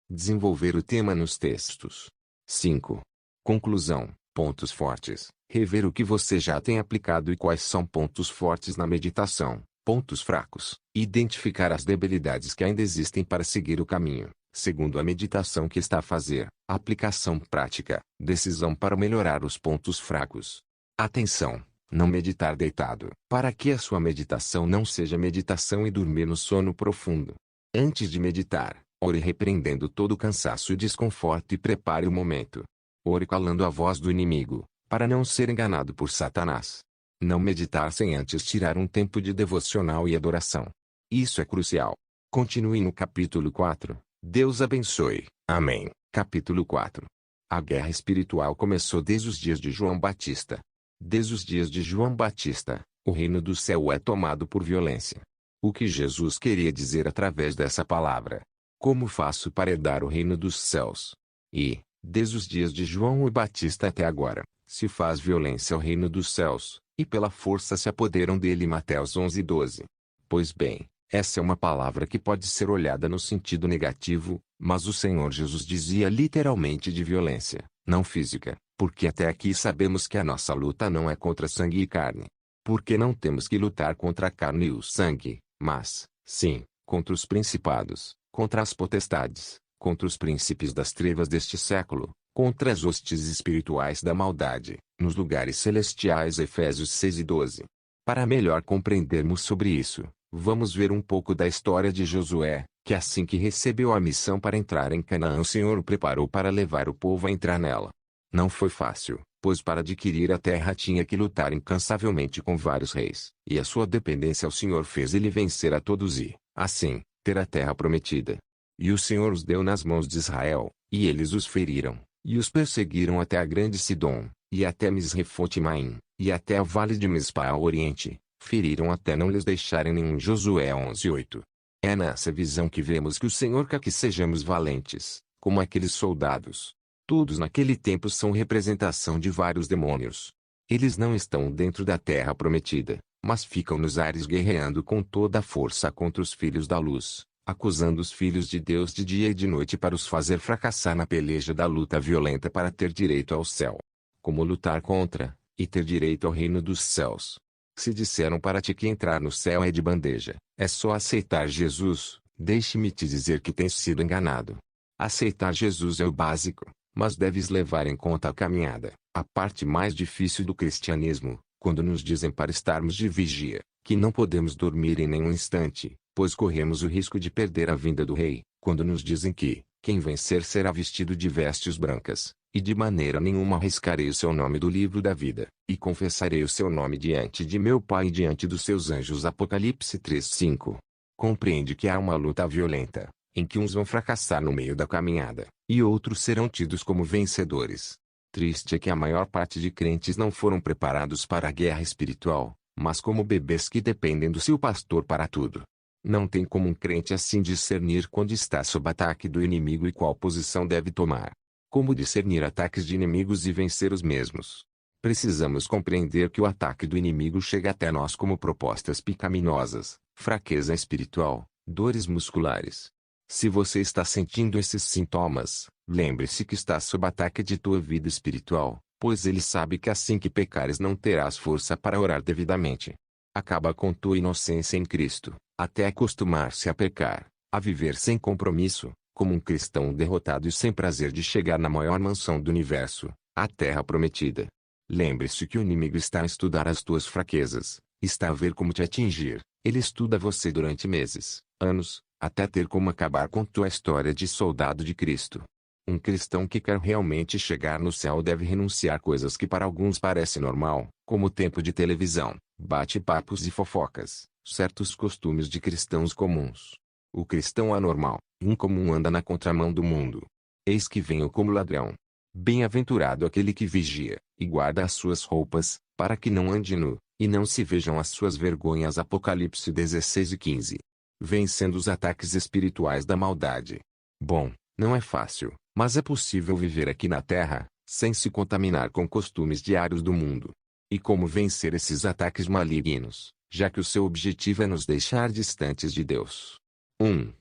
Desenvolver o tema nos textos. 5. Conclusão. Pontos fortes. Rever o que você já tem aplicado e quais são pontos fortes na meditação. Pontos fracos. Identificar as debilidades que ainda existem para seguir o caminho, segundo a meditação que está a fazer. Aplicação prática. Decisão para melhorar os pontos fracos. Atenção! Não meditar deitado. Para que a sua meditação não seja meditação e dormir no sono profundo. Antes de meditar, ore repreendendo todo o cansaço e desconforto e prepare o momento. Ore calando a voz do inimigo, para não ser enganado por Satanás. Não meditar sem antes tirar um tempo de devocional e adoração. Isso é crucial. Continue no capítulo 4. Deus abençoe. Amém. Capítulo 4. A guerra espiritual começou desde os dias de João Batista. Desde os dias de João Batista, o reino do céu é tomado por violência. O que Jesus queria dizer através dessa palavra? Como faço para herdar o reino dos céus? E, desde os dias de João o Batista até agora, se faz violência ao reino dos céus, e pela força se apoderam dele. Mateus 11:12. Pois bem, essa é uma palavra que pode ser olhada no sentido negativo, mas o Senhor Jesus dizia literalmente de violência, não física, porque até aqui sabemos que a nossa luta não é contra sangue e carne. Porque não temos que lutar contra a carne e o sangue, mas, sim, contra os principados, contra as potestades, contra os príncipes das trevas deste século, contra as hostes espirituais da maldade, nos lugares celestiais. Efésios 6:12. Para melhor compreendermos sobre isso, vamos ver um pouco da história de Josué, que assim que recebeu a missão para entrar em Canaã, o Senhor o preparou para levar o povo a entrar nela. Não foi fácil, pois para adquirir a terra tinha que lutar incansavelmente com vários reis, e a sua dependência ao Senhor fez ele vencer a todos e, assim, ter a terra prometida. E o Senhor os deu nas mãos de Israel, e eles os feriram, e os perseguiram até a grande Sidom, e até Misrefote-Maim, e até o vale de Mispa ao oriente, feriram até não lhes deixarem nenhum. Josué 11:8. É nessa visão que vemos que o Senhor quer que sejamos valentes, como aqueles soldados. Todos naquele tempo são representação de vários demônios. Eles não estão dentro da terra prometida, mas ficam nos ares guerreando com toda a força contra os filhos da luz, acusando os filhos de Deus de dia e de noite para os fazer fracassar na peleja da luta violenta para ter direito ao céu. Como lutar contra, e ter direito ao reino dos céus? Se disseram para ti que entrar no céu é de bandeja, é só aceitar Jesus, deixe-me te dizer que tens sido enganado. Aceitar Jesus é o básico, mas deves levar em conta a caminhada, a parte mais difícil do cristianismo, quando nos dizem para estarmos de vigia, Que não podemos dormir em nenhum instante, pois corremos o risco de perder a vinda do Rei, quando nos dizem que, quem vencer será vestido de vestes brancas, e de maneira nenhuma arriscarei o seu nome do livro da vida, e confessarei o seu nome diante de meu Pai e diante dos seus anjos. Apocalipse 3:5. Compreende que há uma luta violenta, em que uns vão fracassar no meio da caminhada, e outros serão tidos como vencedores. Triste é que a maior parte de crentes não foram preparados para a guerra espiritual, mas como bebês que dependem do seu pastor para tudo. Não tem como um crente assim discernir quando está sob ataque do inimigo e qual posição deve tomar. Como discernir ataques de inimigos e vencer os mesmos? Precisamos compreender que o ataque do inimigo chega até nós como propostas pecaminosas, fraqueza espiritual, dores musculares. Se você está sentindo esses sintomas, lembre-se que está sob ataque de tua vida espiritual, pois ele sabe que assim que pecares não terás força para orar devidamente. Acaba com tua inocência em Cristo, até acostumar-se a pecar, a viver sem compromisso, como um cristão derrotado e sem prazer de chegar na maior mansão do universo, a terra prometida. Lembre-se que o inimigo está a estudar as tuas fraquezas, está a ver como te atingir. Ele estuda você durante meses, anos, até ter como acabar com tua história de soldado de Cristo. Um cristão que quer realmente chegar no céu deve renunciar coisas que para alguns parece normal, como o tempo de televisão, bate-papos e fofocas, certos costumes de cristãos comuns. O cristão anormal, incomum, anda na contramão do mundo. Eis que venho como ladrão. Bem-aventurado aquele que vigia, e guarda as suas roupas, para que não ande nu, e não se vejam as suas vergonhas. Apocalipse 16:15. Vencendo os ataques espirituais da maldade. Bom, não é fácil, mas é possível viver aqui na Terra, sem se contaminar com costumes diários do mundo. E como vencer esses ataques malignos, já que o seu objetivo é nos deixar distantes de Deus? 1.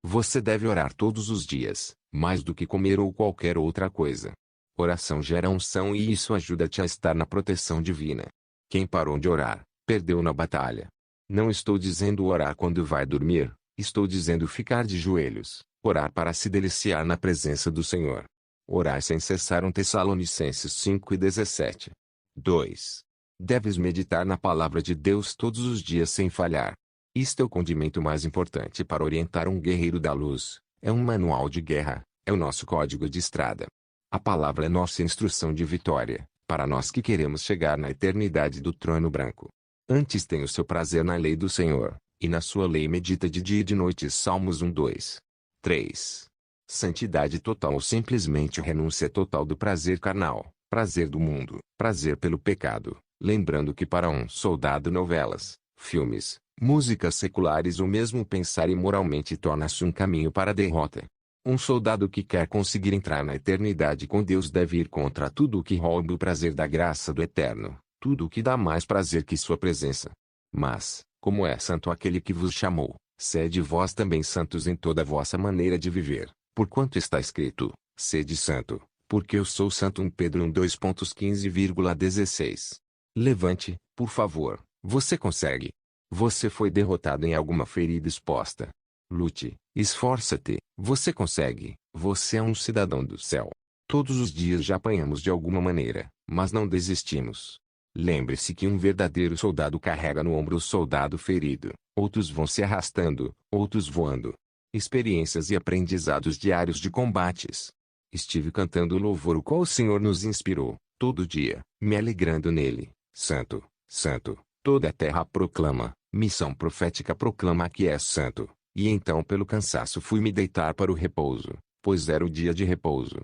Você deve orar todos os dias, mais do que comer ou qualquer outra coisa. Oração gera unção e isso ajuda-te a estar na proteção divina. Quem parou de orar, perdeu na batalha. Não estou dizendo orar quando vai dormir, estou dizendo ficar de joelhos, orar para se deliciar na presença do Senhor. Orar sem cessar. 1 Tessalonicenses 5:17. 2. Deves meditar na palavra de Deus todos os dias sem falhar. Isto é o condimento mais importante para orientar um guerreiro da luz. É um manual de guerra, é o nosso código de estrada. A palavra é nossa instrução de vitória, para nós que queremos chegar na eternidade do trono branco. Antes tem o seu prazer na lei do Senhor, e na sua lei medita de dia e de noite. Salmos 1:2. 3. Santidade total ou simplesmente renúncia total do prazer carnal, prazer do mundo, prazer pelo pecado. Lembrando que para um soldado novelas, filmes, músicas seculares ou mesmo pensar imoralmente torna-se um caminho para a derrota. Um soldado que quer conseguir entrar na eternidade com Deus deve ir contra tudo o que rouba o prazer da graça do Eterno, tudo o que dá mais prazer que sua presença. Mas, como é santo aquele que vos chamou, sede vós também santos em toda a vossa maneira de viver, porquanto está escrito, sede santo, porque eu sou santo. 1 Pedro 2:15,16. Levante, por favor, você consegue. Você foi derrotado em alguma ferida exposta. Lute, esforça-te, você consegue, você é um cidadão do céu. Todos os dias já apanhamos de alguma maneira, mas não desistimos. Lembre-se que um verdadeiro soldado carrega no ombro o soldado ferido, outros vão se arrastando, outros voando. Experiências e aprendizados diários de combates. Estive cantando o louvor o qual o Senhor nos inspirou, todo dia, me alegrando nele. Santo, santo, toda a terra proclama, missão profética proclama que é santo. E então pelo cansaço fui me deitar para o repouso, pois era o dia de repouso.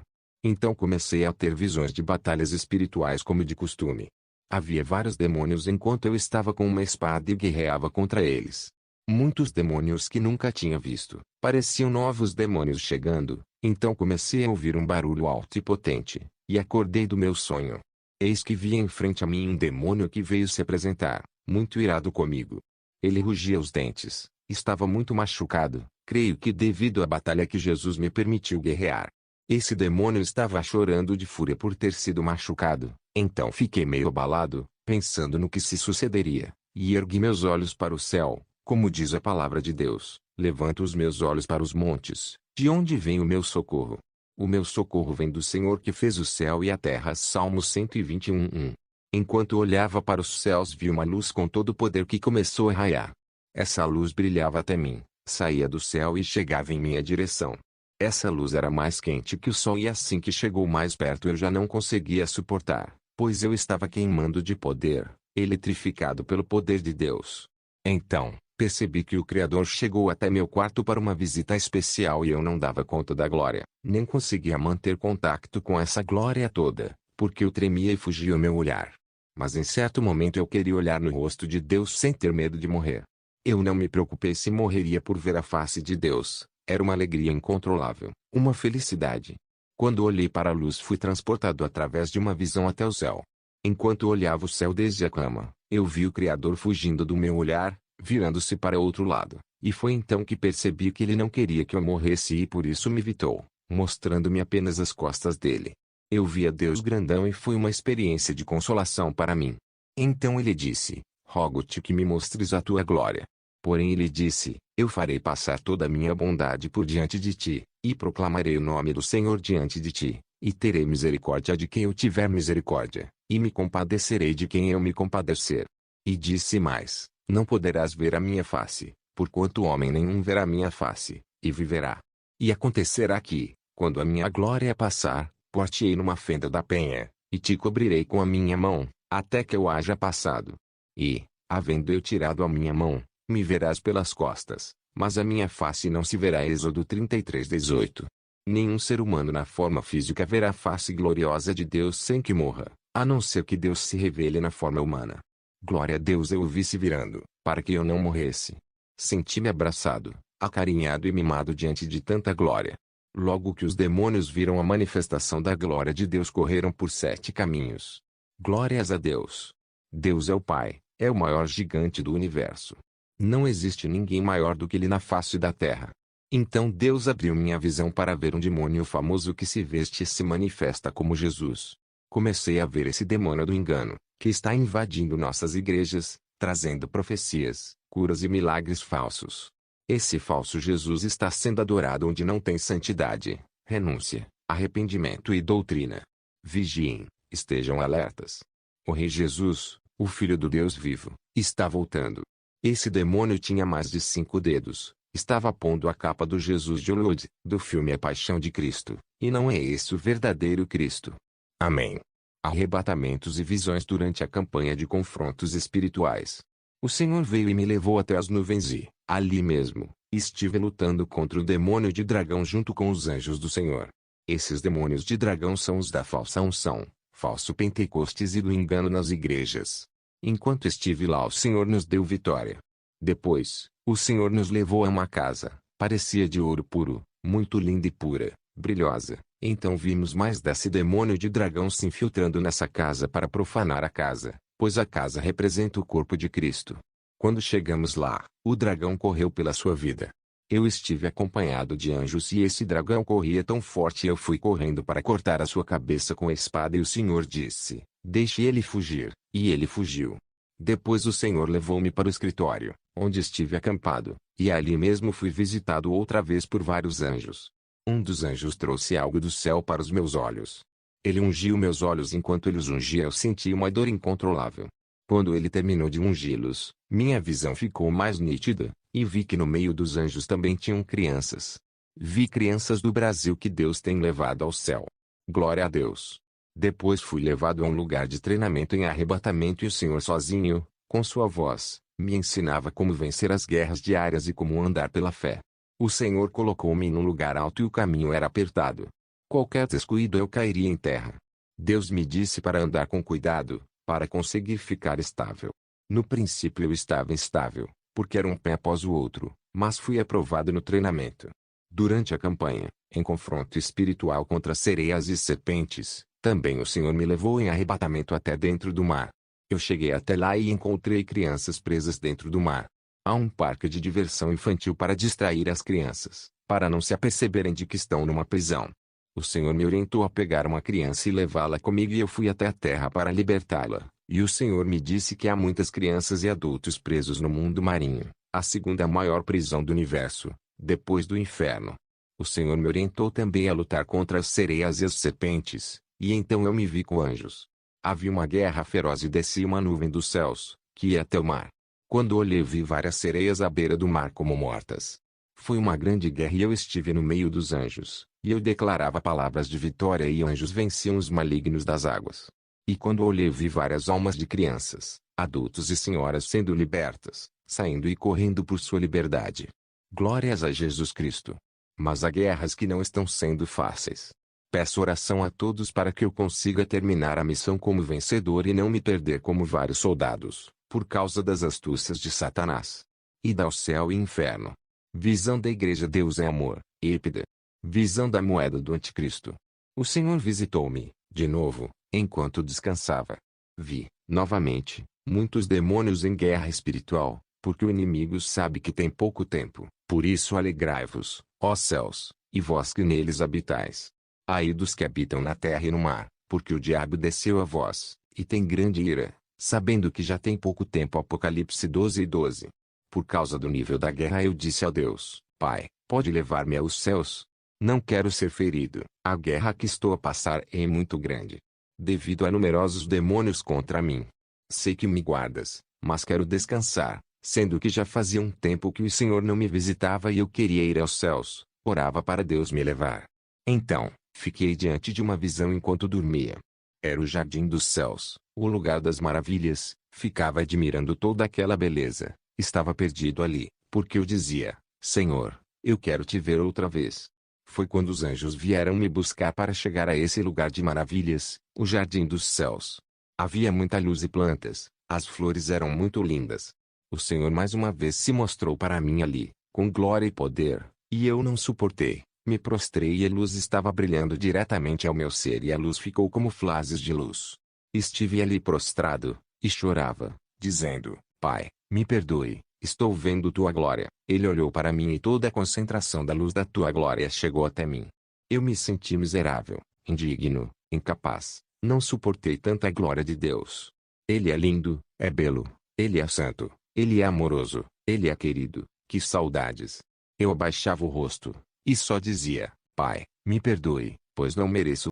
Então comecei a ter visões de batalhas espirituais como de costume. Havia vários demônios enquanto eu estava com uma espada e guerreava contra eles. Muitos demônios que nunca tinha visto, pareciam novos demônios chegando, então comecei a ouvir um barulho alto e potente, e acordei do meu sonho. Eis que vi em frente a mim um demônio que veio se apresentar, muito irado comigo. Ele rugia os dentes, estava muito machucado, creio que devido à batalha que Jesus me permitiu guerrear. Esse demônio estava chorando de fúria por ter sido machucado, então fiquei meio abalado, pensando no que se sucederia, e ergui meus olhos para o céu, como diz a palavra de Deus, levanto os meus olhos para os montes, de onde vem o meu socorro? O meu socorro vem do Senhor que fez o céu e a terra. Salmo 121:1. Enquanto olhava para os céus vi uma luz com todo o poder que começou a raiar. Essa luz brilhava até mim, saía do céu e chegava em minha direção. Essa luz era mais quente que o sol e assim que chegou mais perto eu já não conseguia suportar, pois eu estava queimando de poder, eletrificado pelo poder de Deus. Então, percebi que o Criador chegou até meu quarto para uma visita especial e eu não dava conta da glória, nem conseguia manter contato com essa glória toda, porque eu tremia e fugia o meu olhar. Mas em certo momento eu queria olhar no rosto de Deus sem ter medo de morrer. Eu não me preocupei se morreria por ver a face de Deus. Era uma alegria incontrolável, uma felicidade. Quando olhei para a luz fui transportado através de uma visão até o céu. Enquanto olhava o céu desde a cama, eu vi o Criador fugindo do meu olhar, virando-se para outro lado, e foi então que percebi que ele não queria que eu morresse e por isso me evitou, mostrando-me apenas as costas dele. Eu vi a Deus grandão e foi uma experiência de consolação para mim. Então ele disse: rogo-te que me mostres a tua glória. Porém ele disse: eu farei passar toda a minha bondade por diante de ti, e proclamarei o nome do Senhor diante de ti, e terei misericórdia de quem eu tiver misericórdia, e me compadecerei de quem eu me compadecer. E disse mais: não poderás ver a minha face, porquanto homem nenhum verá minha face, e viverá. E acontecerá que, quando a minha glória passar, pôr-te-ei numa fenda da penha, e te cobrirei com a minha mão, até que eu haja passado. E, havendo eu tirado a minha mão, me verás pelas costas, mas a minha face não se verá. Êxodo 33:18. Nenhum ser humano na forma física verá a face gloriosa de Deus sem que morra, a não ser que Deus se revele na forma humana. Glória a Deus, eu o vi se virando, para que eu não morresse. Senti-me abraçado, acarinhado e mimado diante de tanta glória. Logo que os demônios viram a manifestação da glória de Deus correram por 7 caminhos. Glórias a Deus! Deus é o Pai, é o maior gigante do universo. Não existe ninguém maior do que ele na face da terra. Então Deus abriu minha visão para ver um demônio famoso que se veste e se manifesta como Jesus. Comecei a ver esse demônio do engano, que está invadindo nossas igrejas, trazendo profecias, curas e milagres falsos. Esse falso Jesus está sendo adorado onde não tem santidade, renúncia, arrependimento e doutrina. Vigiem, estejam alertas. O Rei Jesus, o Filho do Deus vivo, está voltando. Esse demônio tinha mais de 5 dedos, estava pondo a capa do Jesus de Hollywood, do filme A Paixão de Cristo, e não é esse o verdadeiro Cristo. Amém. Arrebatamentos e visões durante a campanha de confrontos espirituais. O Senhor veio e me levou até as nuvens e, ali mesmo, estive lutando contra o demônio de dragão junto com os anjos do Senhor. Esses demônios de dragão são os da falsa unção, falso Pentecostes e do engano nas igrejas. Enquanto estive lá o Senhor nos deu vitória. Depois, o Senhor nos levou a uma casa, parecia de ouro puro, muito linda e pura, brilhosa. Então vimos mais desse demônio de dragão se infiltrando nessa casa para profanar a casa, pois a casa representa o corpo de Cristo. Quando chegamos lá, o dragão correu pela sua vida. Eu estive acompanhado de anjos e esse dragão corria tão forte e eu fui correndo para cortar a sua cabeça com a espada e o Senhor disse: deixe ele fugir, e ele fugiu. Depois o Senhor levou-me para o escritório, onde estive acampado, e ali mesmo fui visitado outra vez por vários anjos. Um dos anjos trouxe algo do céu para os meus olhos. Ele ungiu meus olhos e enquanto ele os ungia eu senti uma dor incontrolável. Quando ele terminou de ungí-los, minha visão ficou mais nítida, e vi que no meio dos anjos também tinham crianças. Vi crianças do Brasil que Deus tem levado ao céu. Glória a Deus! Depois fui levado a um lugar de treinamento em arrebatamento e o Senhor sozinho, com sua voz, me ensinava como vencer as guerras diárias e como andar pela fé. O Senhor colocou-me num lugar alto e o caminho era apertado. Qualquer descuido eu cairia em terra. Deus me disse para andar com cuidado, para conseguir ficar estável. No princípio eu estava instável, porque era um pé após o outro, mas fui aprovado no treinamento. Durante a campanha, em confronto espiritual contra sereias e serpentes, também o Senhor me levou em arrebatamento até dentro do mar. Eu cheguei até lá e encontrei crianças presas dentro do mar. Há um parque de diversão infantil para distrair as crianças, para não se aperceberem de que estão numa prisão. O Senhor me orientou a pegar uma criança e levá-la comigo e eu fui até a terra para libertá-la. E o Senhor me disse que há muitas crianças e adultos presos no mundo marinho, a segunda maior prisão do universo, depois do inferno. O Senhor me orientou também a lutar contra as sereias e as serpentes, e então eu me vi com anjos. Havia uma guerra feroz e descia uma nuvem dos céus, que ia até o mar. Quando olhei vi várias sereias à beira do mar como mortas. Foi uma grande guerra e eu estive no meio dos anjos, e eu declarava palavras de vitória e anjos venciam os malignos das águas. E quando olhei vi várias almas de crianças, adultos e senhoras sendo libertas, saindo e correndo por sua liberdade. Glórias a Jesus Cristo. Mas há guerras que não estão sendo fáceis. Peço oração a todos para que eu consiga terminar a missão como vencedor e não me perder como vários soldados, por causa das astúcias de Satanás. Ida ao céu e inferno. Visão da Igreja Deus é Amor, Épida. Visão da moeda do Anticristo. O Senhor visitou-me, de novo, enquanto descansava. Vi, novamente, muitos demônios em guerra espiritual, porque o inimigo sabe que tem pouco tempo. Por isso alegrai-vos, ó céus, e vós que neles habitais. Ai dos que habitam na terra e no mar, porque o diabo desceu a vós, e tem grande ira, sabendo que já tem pouco tempo. Apocalipse 12:12. Por causa do nível da guerra eu disse a Deus, Pai, pode levar-me aos céus? Não quero ser ferido. A guerra que estou a passar é muito grande. Devido a numerosos demônios contra mim. Sei que me guardas, mas quero descansar, sendo que já fazia um tempo que o Senhor não me visitava e eu queria ir aos céus. Orava para Deus me levar. Então, fiquei diante de uma visão enquanto dormia. Era o jardim dos céus, o lugar das maravilhas. Ficava admirando toda aquela beleza. Estava perdido ali, porque eu dizia, Senhor, eu quero te ver outra vez. Foi quando os anjos vieram me buscar para chegar a esse lugar de maravilhas, o jardim dos céus. Havia muita luz e plantas, as flores eram muito lindas. O Senhor mais uma vez se mostrou para mim ali, com glória e poder, e eu não suportei. Me prostrei e a luz estava brilhando diretamente ao meu ser e a luz ficou como flashes de luz. Estive ali prostrado, e chorava, dizendo, Pai, me perdoe, estou vendo tua glória. Ele olhou para mim e toda a concentração da luz da tua glória chegou até mim. Eu me senti miserável, indigno, incapaz, não suportei tanta glória de Deus. Ele é lindo, é belo, ele é santo, ele é amoroso, ele é querido, que saudades. Eu abaixava o rosto, e só dizia, Pai, me perdoe, pois não mereço